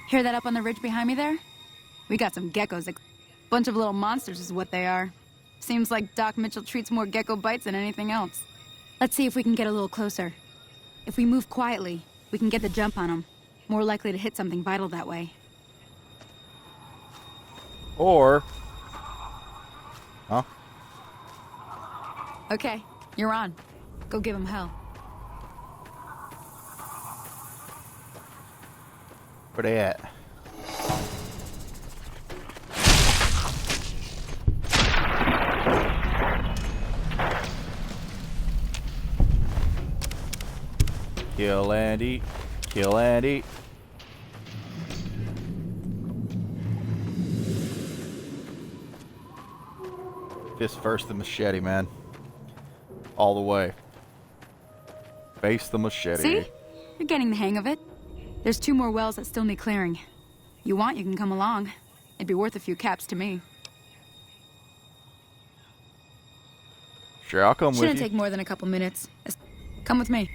Speaker 5: Hear that up on the ridge behind me there? We got some geckos. Bunch of little monsters is what they are. Seems like Doc Mitchell treats more gecko bites than anything else. Let's see if we can get a little closer. If we move quietly, we can get the jump on them. More likely to hit something vital that way.
Speaker 1: Or... Huh?
Speaker 5: Okay, you're on. Go give them hell.
Speaker 1: Where they at? Kill and eat. Kill and eat. Fist first, the machete, man. All the way. Face the machete.
Speaker 5: See? You're getting the hang of it. There's 2 more wells that still need clearing. You want, you can come along. It'd be worth a few caps to me.
Speaker 1: Sure, I'll come with you.
Speaker 5: Shouldn't take more than a couple minutes. Come with me.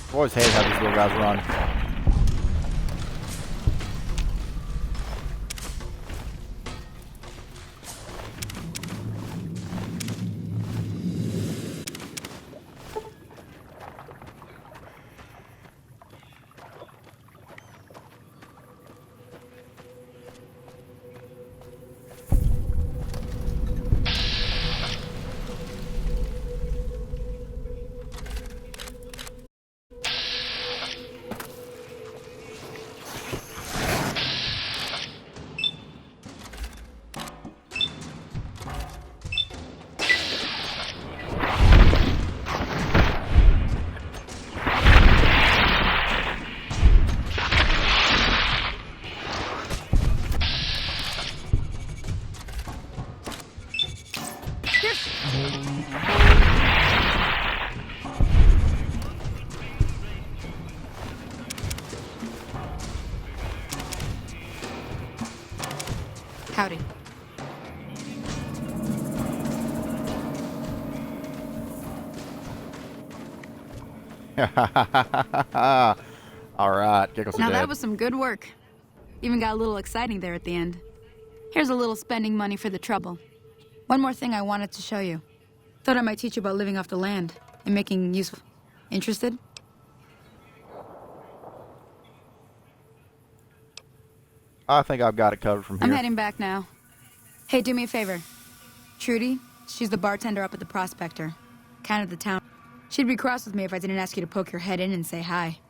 Speaker 1: I've always hated how these little guys run.
Speaker 5: Howdy.
Speaker 1: All right, Geckos are
Speaker 5: Now
Speaker 1: dead.
Speaker 5: that was some good work. Even got a little exciting there at the end. Here's a little spending money for the trouble. One more thing I wanted to show you. Thought I might teach you about living off the land and making use of... Interested?
Speaker 1: I think I've got it covered from here.
Speaker 5: I'm heading back now. Hey, do me a favor. Trudy, she's the bartender up at the Prospector. Kind of the town. She'd be cross with me if I didn't ask you to poke your head in and say hi.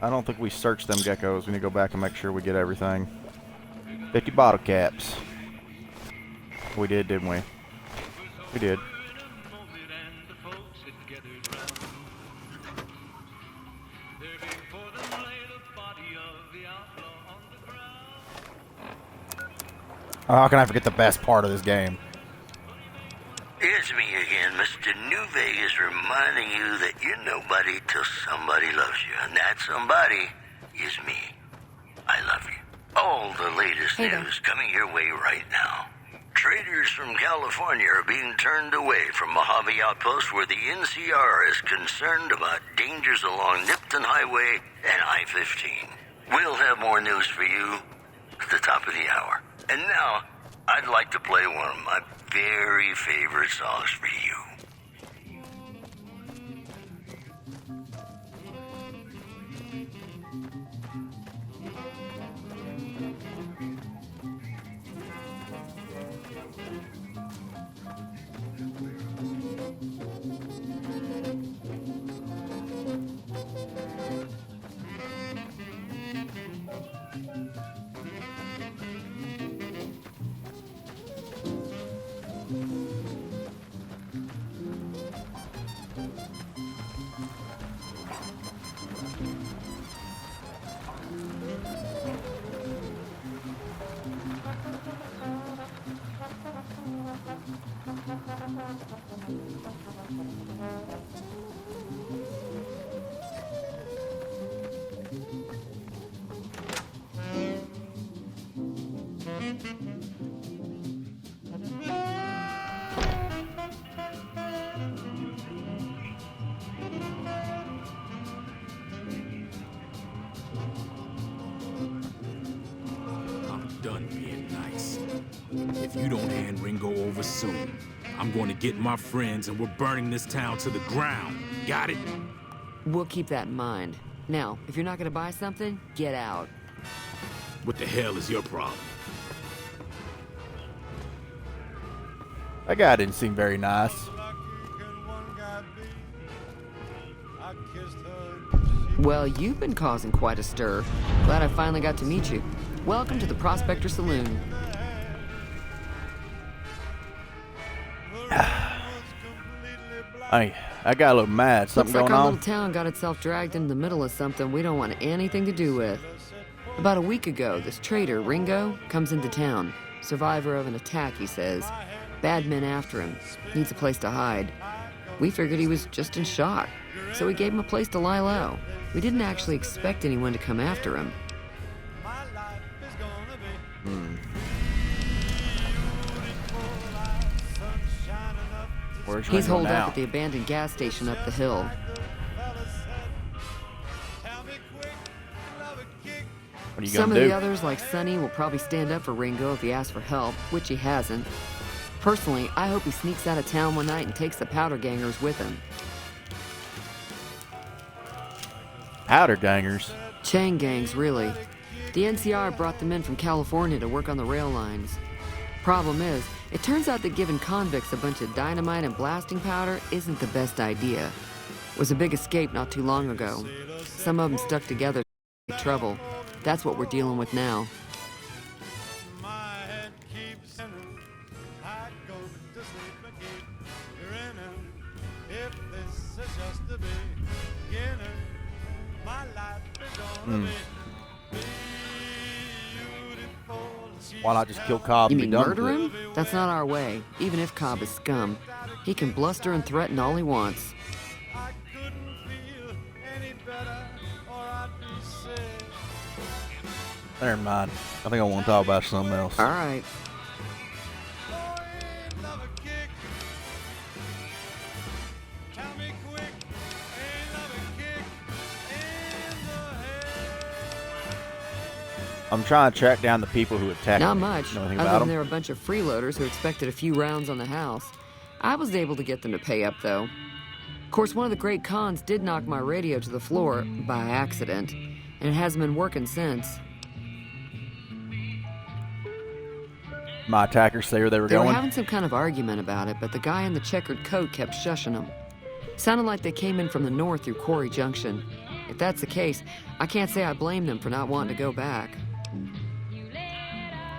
Speaker 1: I don't think we searched them geckos. We need to go back and make sure we get everything. 50 bottle caps. We did, didn't we? We did. Oh, how can I forget the best part of this game?
Speaker 6: It's me again, Mr. New Vegas, reminding you that you're nobody till somebody loves you, and that somebody is me. I love you. All the latest news coming your way right now. Traders from California are being turned away from Mojave Outpost, where the NCR is concerned about dangers along Nipton Highway and I-15. We'll have more news for you at the top of the hour. And now, I'd like to play one of my very favorite songs for you.
Speaker 27: Done being nice. If you don't hand Ringo over soon, I'm going to get my friends and we're burning this town to the ground. Got it?
Speaker 7: We'll keep that in mind. Now, if you're not gonna buy something, get out.
Speaker 27: What the hell is your problem?
Speaker 1: That guy didn't seem very nice.
Speaker 7: Well, you've been causing quite a stir. Glad I finally got to meet you. Welcome to the Prospector Saloon.
Speaker 1: I got a little mad. Something
Speaker 7: Looks like
Speaker 1: going
Speaker 7: our
Speaker 1: on?
Speaker 7: little town got itself dragged into the middle of something we don't want anything to do with. About a week ago, this trader, Ringo, comes into town. Survivor of an attack, he says. Bad men after him. Needs a place to hide. We figured he was just in shock, so we gave him a place to lie low. We didn't actually expect anyone to come after him.
Speaker 1: Where's
Speaker 7: He's
Speaker 1: Ringo
Speaker 7: holed
Speaker 1: now?
Speaker 7: up at the abandoned gas station up the hill.
Speaker 1: What are you
Speaker 7: Some
Speaker 1: gonna
Speaker 7: of
Speaker 1: do?
Speaker 7: the others, like Sonny, will probably stand up for Ringo if he asks for help, which he hasn't. Personally, I hope he sneaks out of town one night and takes the powder gangers with him.
Speaker 1: Powder gangers?
Speaker 7: Chain gangs, really. The NCR brought them in from California to work on the rail lines. Problem is, it turns out that giving convicts a bunch of dynamite and blasting powder isn't the best idea. It was a big escape not too long ago. Some of them stuck together to trouble. That's what we're dealing with now.
Speaker 1: Why not just kill Cobb
Speaker 7: You
Speaker 1: and be
Speaker 7: mean
Speaker 1: done
Speaker 7: murder
Speaker 1: with it?
Speaker 7: him? That's not our way, even if Cobb is scum. He can bluster and threaten all he wants.
Speaker 1: Never mind. I think I want to talk about something else.
Speaker 7: All right.
Speaker 1: I'm trying to track down the people who attacked
Speaker 7: Not
Speaker 1: me.
Speaker 7: much,
Speaker 1: Know anything
Speaker 7: other
Speaker 1: about
Speaker 7: than
Speaker 1: them?
Speaker 7: there were a bunch of freeloaders who expected a few rounds on the house. I was able to get them to pay up, though. Of course, one of the great cons did knock my radio to the floor by accident, and it hasn't been working since.
Speaker 1: My attackers say where they were
Speaker 7: They were
Speaker 1: going.
Speaker 7: having some kind of argument about it, but the guy in the checkered coat kept shushing them. Sounded like they came in from the north through Quarry Junction. If that's the case, I can't say I blame them for not wanting to go back.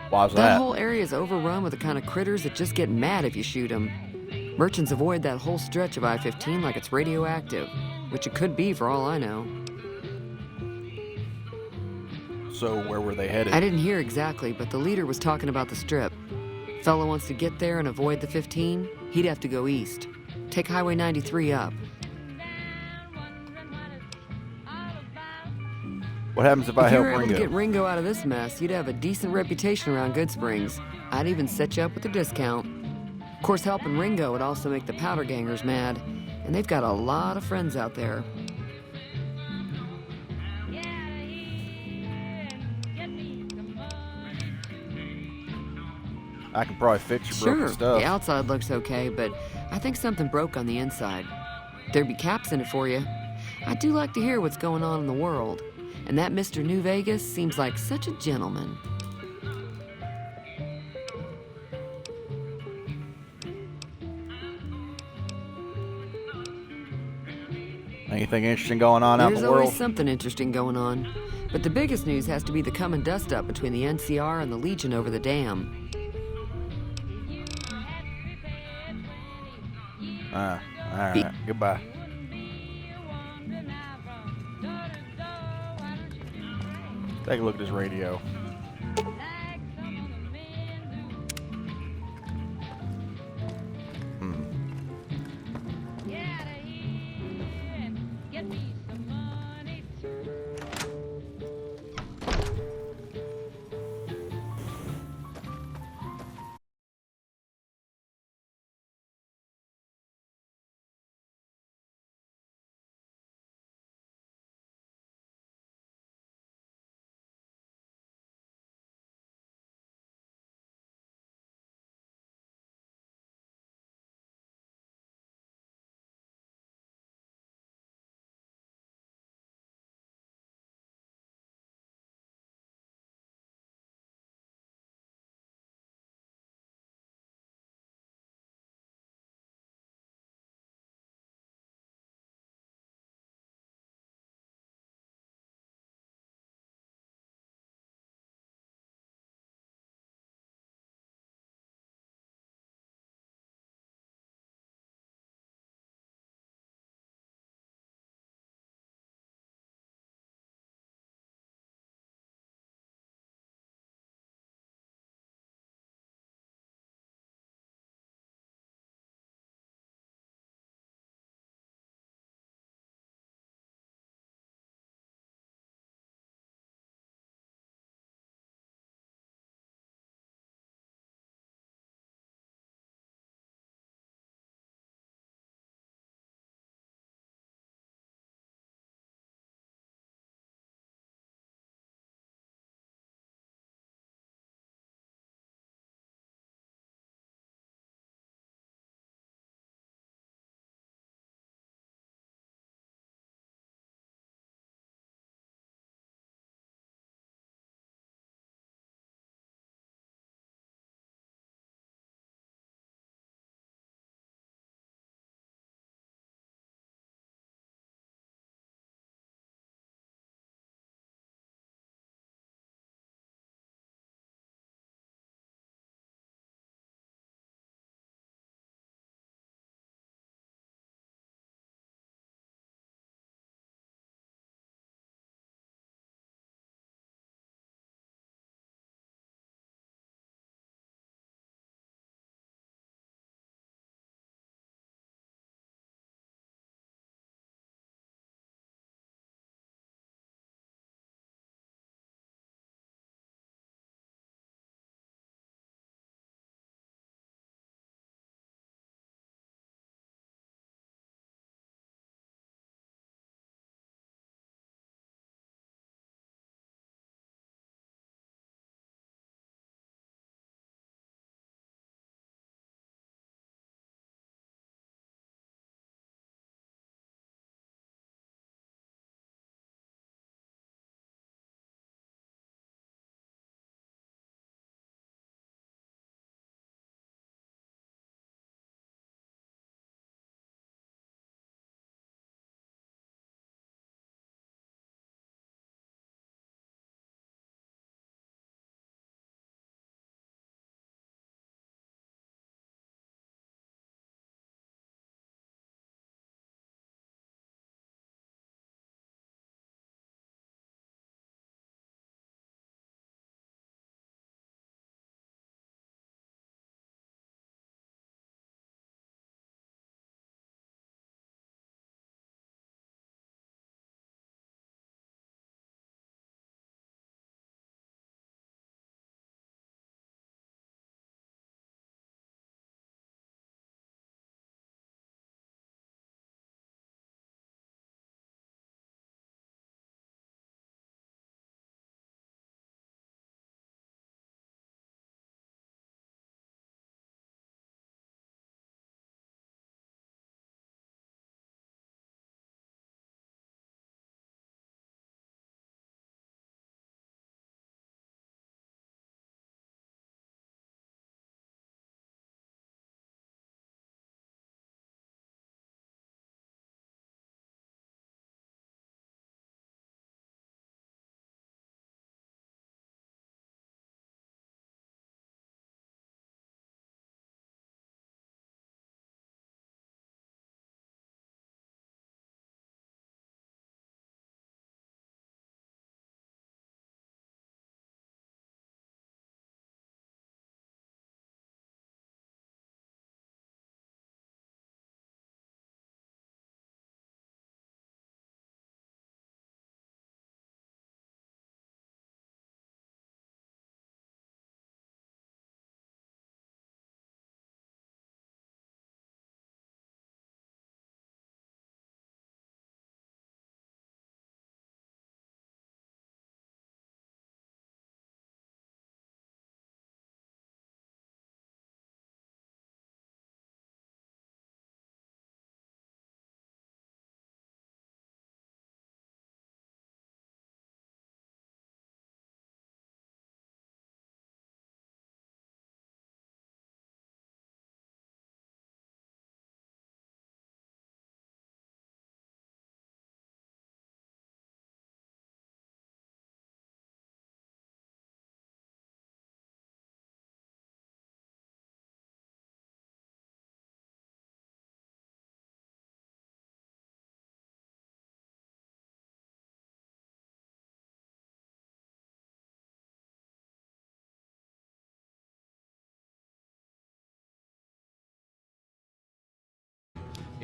Speaker 1: Why's
Speaker 7: That
Speaker 1: that?
Speaker 7: whole area is overrun with the kind of critters that just get mad if you shoot them. Merchants avoid that whole stretch of I-15 like it's radioactive, which it could be for all I know.
Speaker 1: So where were they headed?
Speaker 7: I didn't hear exactly, but the leader was talking about the strip. Fellow wants to get there and avoid the 15, he'd have to go east. Take Highway 93 up.
Speaker 1: What happens if I
Speaker 7: If you
Speaker 1: help
Speaker 7: were able
Speaker 1: Ringo?
Speaker 7: to get Ringo out of this mess, you'd have a decent reputation around Goodsprings. I'd even set you up with a discount. Of course, helping Ringo would also make the powder gangers mad, and they've got a lot of friends out there.
Speaker 1: I can probably fix your
Speaker 7: Sure,
Speaker 1: broken stuff.
Speaker 7: the outside looks okay, but I think something broke on the inside. There'd be caps in it for you. I do like to hear what's going on in the world, and that Mr. New Vegas seems like such a gentleman.
Speaker 1: Anything interesting going on out in
Speaker 7: There's
Speaker 1: the
Speaker 7: always
Speaker 1: world?
Speaker 7: something interesting going on. But the biggest news has to be the come and dust up between the NCR and the Legion over the dam.
Speaker 1: All right. Goodbye. Take a look at this radio.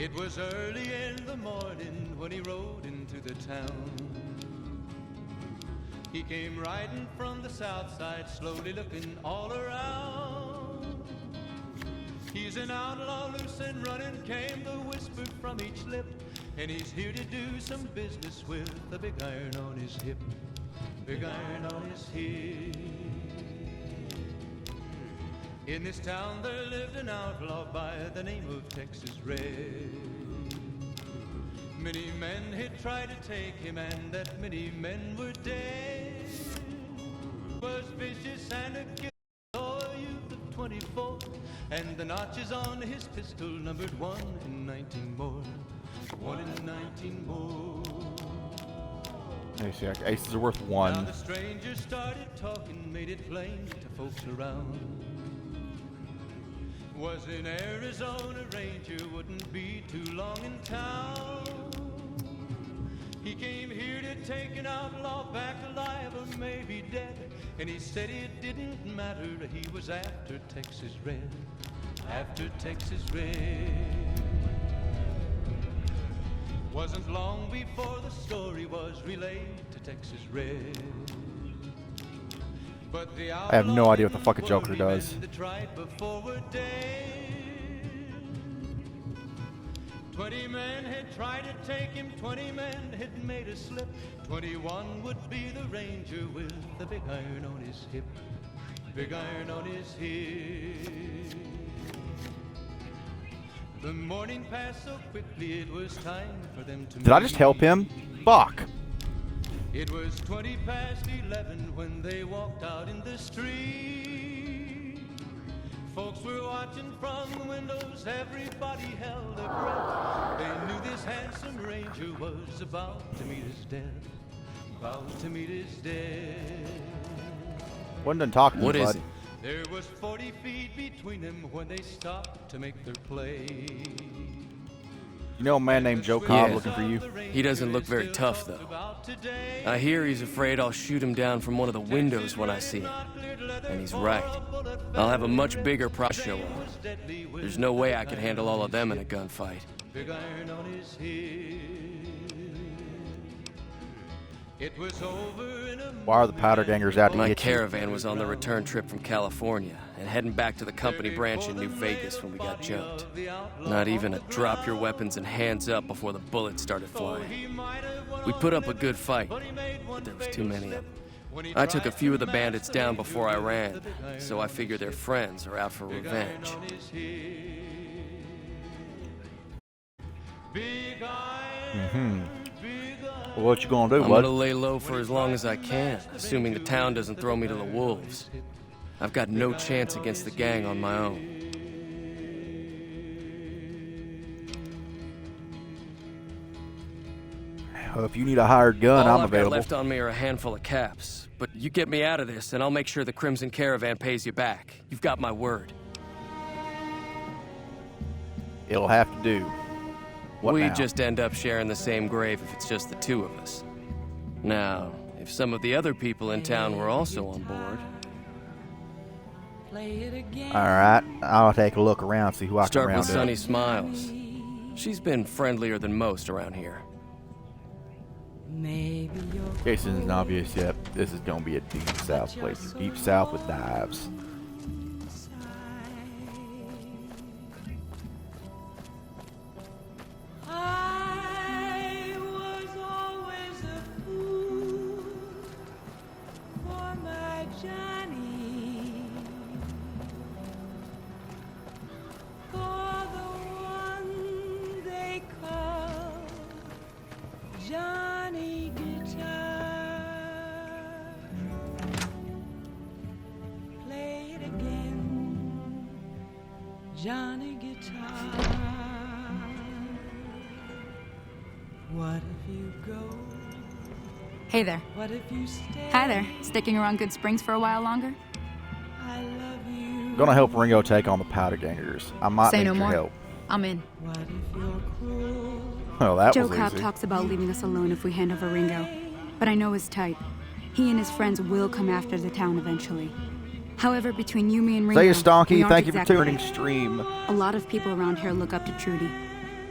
Speaker 8: It was early in the morning when he rode into the town. He came riding from the south side, slowly looking all around. He's an outlaw, loose and running, came the whisper from each lip. And he's here to do some business with the big iron on his hip. Big iron on his hip. In this town there lived an outlaw by the name of Texas Red. Many men had tried to take him, and that many men were dead. Was vicious and a killer, a youth of 24, and the notches on his pistol numbered 1 in 19 more. 1 in 19 more.
Speaker 1: Let me see, aces are worth 1.
Speaker 8: Now the stranger started talking, made it plain to folks around. Was in Arizona Ranger, wouldn't be too long in town. He came here to take an outlaw back alive or maybe dead. And he said it didn't matter, he was after Texas Red. After Texas Red. Wasn't long before the story was relayed to Texas Red. But the
Speaker 1: I have no idea what the fuck a Joker does.
Speaker 8: 20 men had tried to take him, 20 men had made a slip. 21 would be the Ranger with the big iron on his hip. Big iron on his hip. The morning passed so quickly, it was time for them to
Speaker 1: Did I just help him? Fuck.
Speaker 8: It was 20 past 11 when they walked out in the street. Folks were watching from the windows, everybody held their breath. They knew this handsome Ranger was about to meet his death. About to meet his death.
Speaker 1: Wasn't done talking to
Speaker 8: What
Speaker 1: you,
Speaker 8: is
Speaker 1: bud.
Speaker 8: it? There was 40 feet between them when they stopped to make their play.
Speaker 1: You know a man named Joe Cobb looking for you?
Speaker 12: He doesn't look very tough, though. I hear he's afraid I'll shoot him down from one of the windows when I see him. And he's right. I'll have a much bigger prize show on. There's no way I could handle all of them in a gunfight.
Speaker 8: Big iron on his hip. It was over in a
Speaker 1: Why are the powder gangers out to
Speaker 12: My
Speaker 1: get you?
Speaker 12: caravan was on the return trip from California and heading back to the company branch in New Vegas when we got jumped. Not even a drop your weapons and hands up before the bullets started flying. We put up a good fight, but there was too many of them. I took a few of the bandits down before I ran, so I figure their friends are out for revenge.
Speaker 1: Mm-hmm. Well, what you gonna do,
Speaker 12: I'm
Speaker 1: bud?
Speaker 12: gonna lay low for as long as I can, assuming the town doesn't throw me to the wolves. I've got no chance against the gang on my own.
Speaker 1: Well, if you need a hired gun,
Speaker 12: All
Speaker 1: I'm
Speaker 12: I've got
Speaker 1: available.
Speaker 12: left on me are a handful of caps, but you get me out of this, and I'll make sure the Crimson Caravan pays you back. You've got my word.
Speaker 1: It'll have to do. What
Speaker 12: We
Speaker 1: now?
Speaker 12: just end up sharing the same grave if it's just the two of us. Now, if some of the other people in town were also on board...
Speaker 1: Alright, I'll take a look around, see who I can
Speaker 12: Start
Speaker 1: round
Speaker 12: with Sunny
Speaker 1: up.
Speaker 12: Smiles. She's been friendlier than most around here.
Speaker 1: In case it isn't obvious yet, this is gonna be a deep south playthrough. Deep south with dives.
Speaker 14: I was always a fool for my Johnny, for the one they call Johnny Guitar. Play it again, Johnny Guitar. What if you go?
Speaker 5: Hey there.
Speaker 14: What if you stay?
Speaker 5: Hi there. Sticking around Good Springs for a while longer?
Speaker 14: I love you.
Speaker 1: I'm gonna help Ringo take on the powder gangers. I might
Speaker 5: Say
Speaker 1: need
Speaker 5: no
Speaker 1: your
Speaker 5: more.
Speaker 1: help.
Speaker 5: I'm in.
Speaker 14: What if you're cruel?
Speaker 1: Well, that
Speaker 5: Joe
Speaker 1: was
Speaker 5: Cobb
Speaker 1: easy.
Speaker 5: talks about leaving us alone if we hand over Ringo, but I know his type. He and his friends will come after the town eventually. However, between you, me, and Ringo,
Speaker 1: Say it, Stonky.
Speaker 5: we aren't
Speaker 1: Thank you for
Speaker 5: exactly-
Speaker 1: tuning stream.
Speaker 5: A lot of people around here look up to Trudy.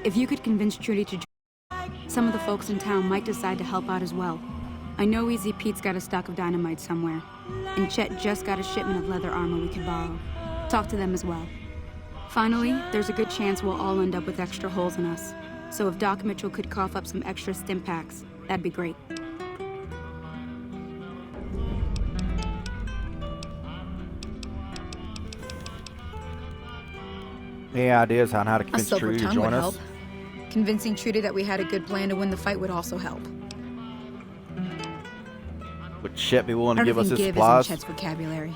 Speaker 5: If you could convince Trudy to join, some of the folks in town might decide to help out as well. I know Easy Pete's got a stock of dynamite somewhere, and Chet just got a shipment of leather armor we could borrow. Talk to them as well. Finally, there's a good chance we'll all end up with extra holes in us. So if Doc Mitchell could cough up some extra stim packs, that'd be great.
Speaker 1: Any ideas on how to
Speaker 5: A
Speaker 1: convince
Speaker 5: silver
Speaker 1: Trudy to
Speaker 5: tongue
Speaker 1: join
Speaker 5: would
Speaker 1: us?
Speaker 5: help. Convincing Trudy that we had a good plan to win the fight would also help.
Speaker 1: Would Chet be willing to give us
Speaker 5: Everything
Speaker 1: his
Speaker 5: give
Speaker 1: supplies?
Speaker 5: isn't Chet's vocabulary.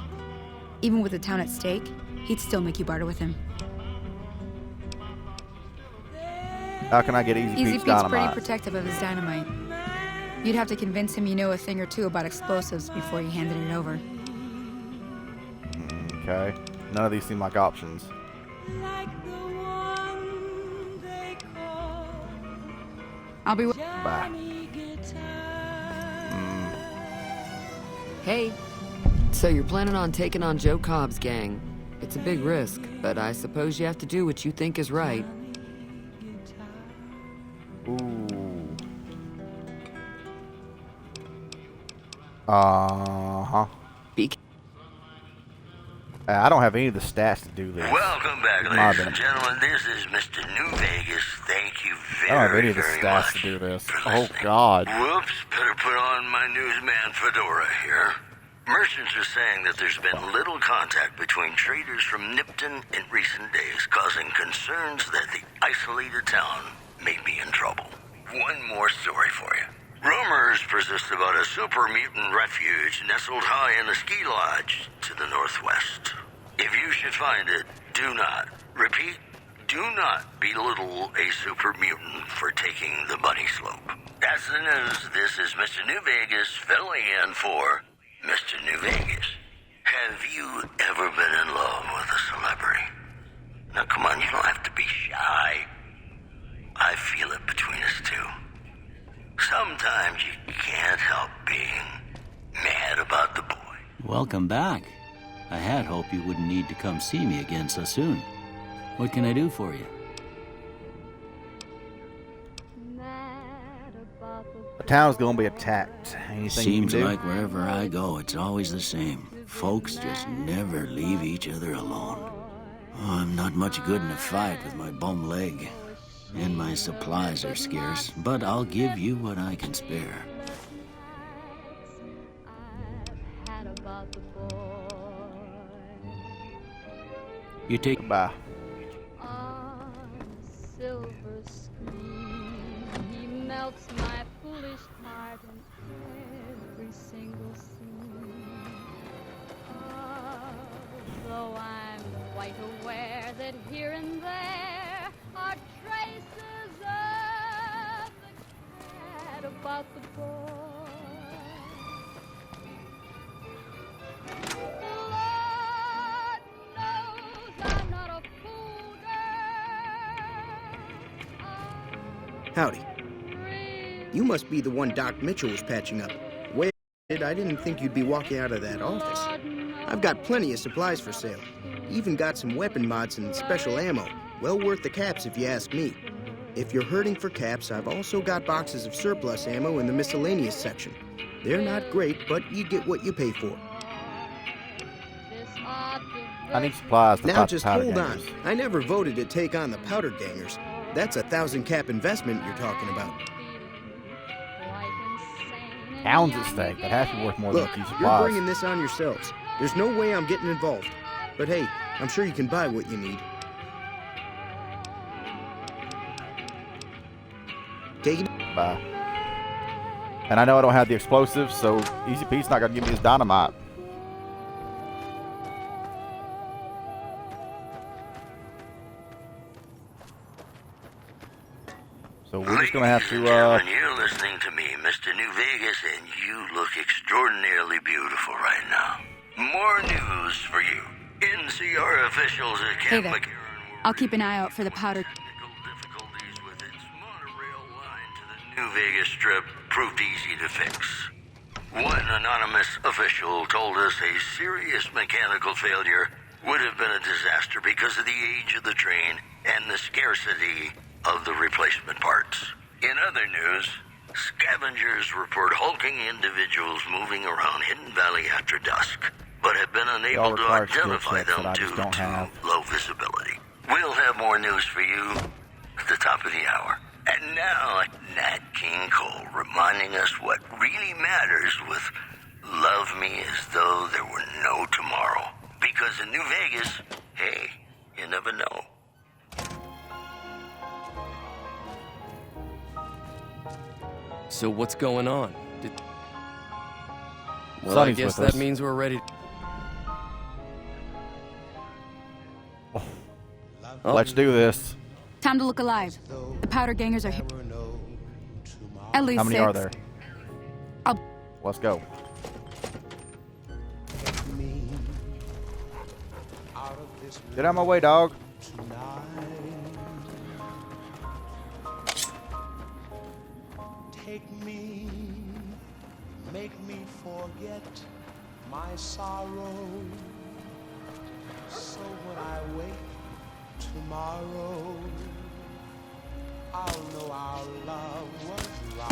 Speaker 5: Even with the town at stake, he'd still make you barter with him.
Speaker 1: How can I get Easy
Speaker 5: Easy
Speaker 1: Pete's
Speaker 5: Pete's pretty
Speaker 1: dynamite?
Speaker 5: protective of his dynamite. You'd have to convince him you know a thing or two about explosives before you handed it over.
Speaker 1: Okay. None of these seem like options.
Speaker 5: I'll be
Speaker 1: Bye.
Speaker 7: Hey, so you're planning on taking on Joe Cobb's gang. It's a big risk, but I suppose you have to do what you think is right.
Speaker 1: Ooh. Uh-huh. I don't have any of the stats to do this.
Speaker 6: Welcome back,
Speaker 1: My
Speaker 6: ladies
Speaker 1: bad.
Speaker 6: and gentlemen. This is Mr. New Vegas. Thank you
Speaker 1: I don't have
Speaker 6: very,
Speaker 1: any of the
Speaker 6: very
Speaker 1: stats
Speaker 6: much.
Speaker 1: to do this. Oh, God.
Speaker 6: Whoops, better put on my newsman fedora here. Merchants are saying that there's been little contact between traders from Nipton in recent days, causing concerns that the isolated town may be in trouble. One more story for you. Rumors persist about a super mutant refuge nestled high in a ski lodge to the northwest. If you should find it, do not, repeat, do not belittle a super mutant for taking the bunny slope. That's the news. This is Mr. New Vegas filling in for Mr. New Vegas. Have you ever been in love with a celebrity? Now come on, you don't have to be shy. I feel it between us two. Sometimes you can't help being mad about the boy.
Speaker 21: Welcome back. I had hoped you wouldn't need to come see me again so soon. What can I do for you?
Speaker 1: The town's gonna be attacked. Anything
Speaker 21: Seems
Speaker 1: you can do?
Speaker 21: like wherever I go, it's always the same. Folks just never leave each other alone. Oh, I'm not much good in a fight with my bum leg. And my supplies are scarce, but I'll give you what I can spare. You take...
Speaker 1: Bye.
Speaker 10: Silver screen, he melts my foolish heart in every single scene. Though I'm quite aware that here and there are traces of the cat about the boy. Lord knows I'm not a fool,
Speaker 15: Howdy. You must be the one Doc Mitchell was patching up. Well, I didn't think you'd be walking out of that office. I've got plenty of supplies for sale. Even got some weapon mods and special ammo. Well worth the caps if you ask me. If you're hurting for caps, I've also got boxes of surplus ammo in the miscellaneous section. They're not great, but you get what you pay for.
Speaker 1: I need supplies to
Speaker 15: Now
Speaker 1: fight
Speaker 15: just
Speaker 1: the powder
Speaker 15: hold on.
Speaker 1: gangers.
Speaker 15: I never voted to take on the powder gangers. That's 1,000 cap investment you're talking about.
Speaker 1: Pounds at stake. That has to be worth more
Speaker 15: Look,
Speaker 1: than a few
Speaker 15: you're
Speaker 1: supplies.
Speaker 15: bringing this on yourselves. There's no way I'm getting involved. But hey, I'm sure you can buy what you need. Take it.
Speaker 1: Bye. And I know I don't have the explosives, so Easy Pete's not gonna give me his dynamite. So we're just gonna have to
Speaker 6: Gentlemen, you're listening to me, Mr. New Vegas, and you look extraordinarily beautiful right now. More news for you. NCR officials at
Speaker 5: Hey
Speaker 6: Camp
Speaker 5: there.
Speaker 6: McCarran
Speaker 5: I'll keep an eye out for the powder.
Speaker 6: New Vegas Strip proved easy to fix. One anonymous official told us a serious mechanical failure would have been a disaster because of the age of the train and the scarcity of the replacement parts. In other news, scavengers report hulking individuals moving around Hidden Valley after dusk, but have been unable to identify them due to low visibility. We'll have more news for you at the top of the hour. And now, Nat King Cole reminding us what really matters with Love Me As Though There Were No Tomorrow. Because in New Vegas, hey, you never know.
Speaker 12: So what's going on? Well,
Speaker 1: Sonny's
Speaker 12: I guess
Speaker 1: with
Speaker 12: that
Speaker 1: us.
Speaker 12: means we're ready.
Speaker 1: Let's do this.
Speaker 5: Time to look alive. The powder gangers are here. At least
Speaker 1: How many
Speaker 5: 6.
Speaker 1: are there? Let's go. Get out of my way, dog.
Speaker 8: Take me, make me forget my sorrow. So when I wake tomorrow, I'll know our love was right.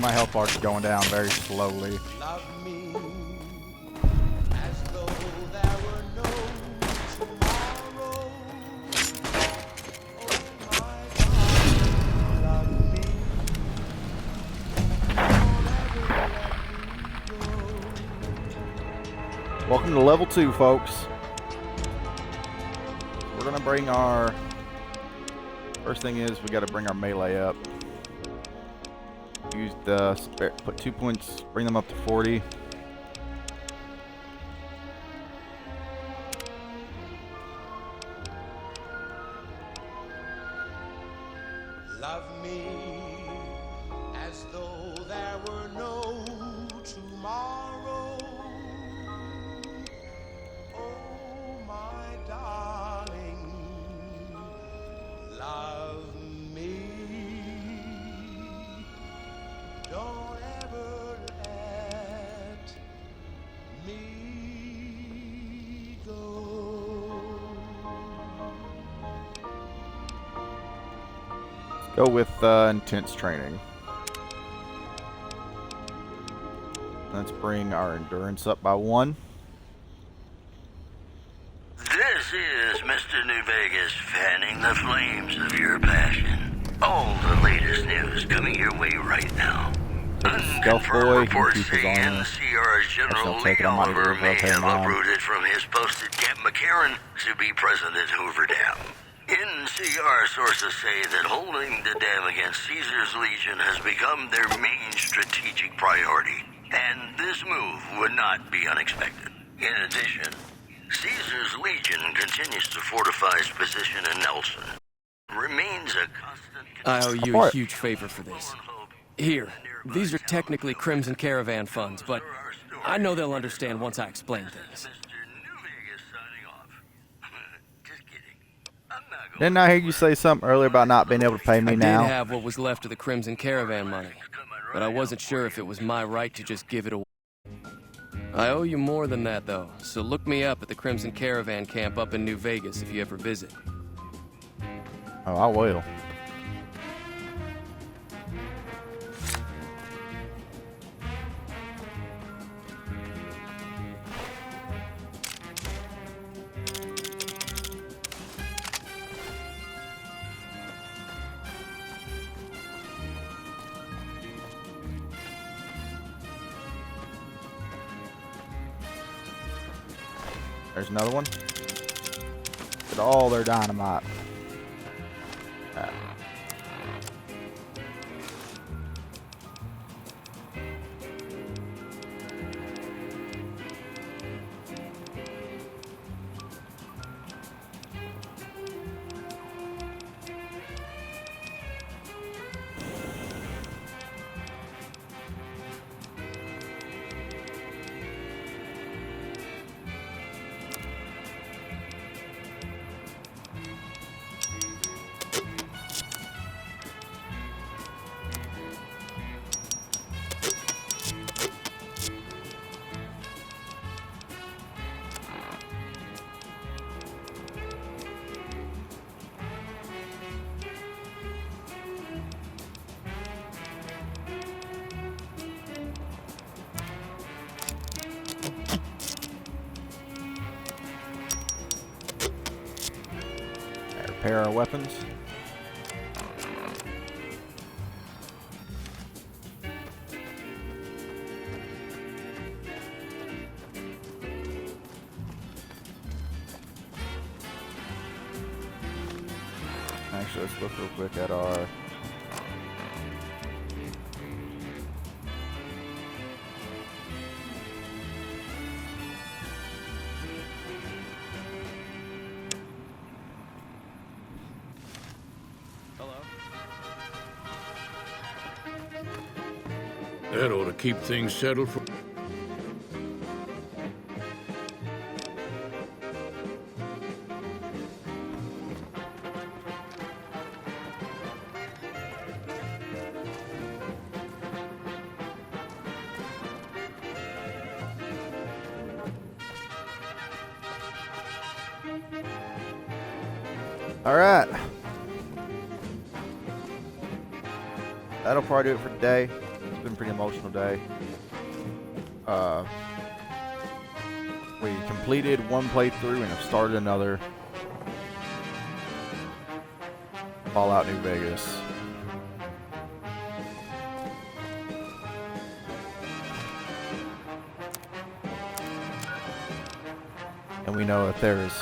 Speaker 1: My health bar's going down very slowly.
Speaker 8: Love me as though there were no tomorrow. Oh my God, love me.
Speaker 1: Welcome to level 2, folks. We're gonna bring our... First thing is we gotta bring our melee up. Use the spare, put 2 points, bring them up to 40.
Speaker 8: Love me as though there were no tomorrow. Oh, my darling, love me. Don't ever let me go.
Speaker 1: Go with intense training. Let's bring our endurance up by 1.
Speaker 6: This is Mr. New Vegas fanning the flames of your passion. All the latest news coming your way right now.
Speaker 1: Stealth boy, he
Speaker 6: Reports
Speaker 1: keeps his
Speaker 6: say
Speaker 1: armor.
Speaker 6: NCR's General
Speaker 1: I'll
Speaker 6: Lee
Speaker 1: take it, I might
Speaker 6: Oliver
Speaker 1: even
Speaker 6: may
Speaker 1: rotate
Speaker 6: have
Speaker 1: mine.
Speaker 6: uprooted from his post at Camp McCarran to be present at Hoover Dam. NCR sources say that holding the dam against Caesar's Legion has become their main strategic priority, and this move would not be unexpected. In addition, Caesar's Legion continues to fortify its position in Nelson. Remains a constant...
Speaker 12: I owe you a huge favor for this. Here, these are technically Crimson Caravan funds, but I know they'll understand once I explain things.
Speaker 1: Didn't I hear you say something earlier about not being able to pay me now?
Speaker 12: I did have what was left of the Crimson Caravan money, but I wasn't sure if it was my right to just give it away. I owe you more than that, though, so look me up at the Crimson Caravan camp up in New Vegas if you ever visit.
Speaker 1: Oh, I will. There's another one. Get all their dynamite. Alright. repair our weapons. Actually, let's look real quick at our...
Speaker 9: That ought to keep things settled for...
Speaker 1: All right. That'll probably do it for today. It's been a pretty emotional day. We completed one playthrough and have started another. Fallout New Vegas. And we know that there is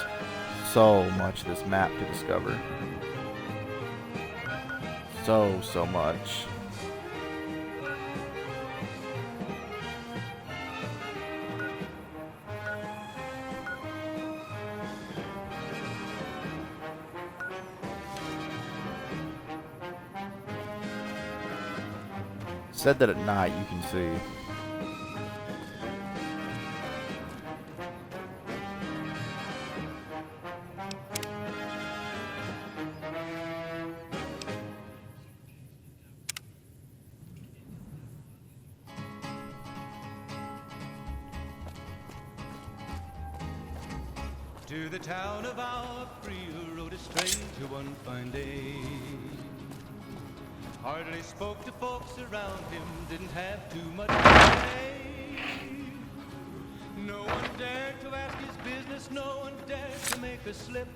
Speaker 1: so much this map to discover. So much. Said that at night you can see.
Speaker 8: To the town of Aprile rode a stranger one fine day. Hardly spoke to folks around him, didn't have too much to say. No one dared to ask his business, no one dared to make a slip.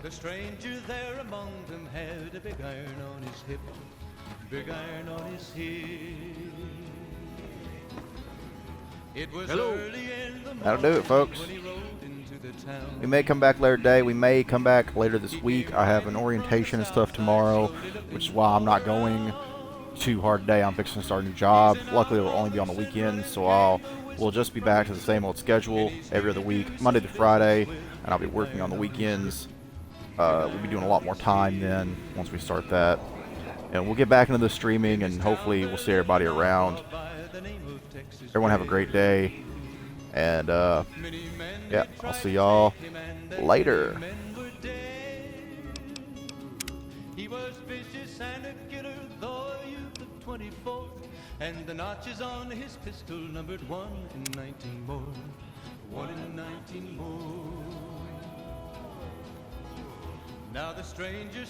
Speaker 8: The stranger there among them had a big iron on his hip, big iron on his hip. It was early in the morning.
Speaker 1: That'll do it, folks.
Speaker 8: When he rode into the town.
Speaker 1: We may come back later today. We may come back later this week. I have an orientation and stuff tomorrow, which is why I'm not going too hard today. I'm fixing to start a new job. Luckily, it'll only be on the weekends, so we'll just be back to the same old schedule every other week, Monday to Friday, and I'll be working on the weekends. We'll be doing a lot more time then once we start that. And we'll get back into the streaming, and hopefully we'll see everybody around. Everyone have a great day. And, yeah, I'll see y'all later.
Speaker 8: He was vicious and a killer, though a youth of 24. And the notches on his pistol numbered 1 in 19 more. 1 in 19 more. Now the stranger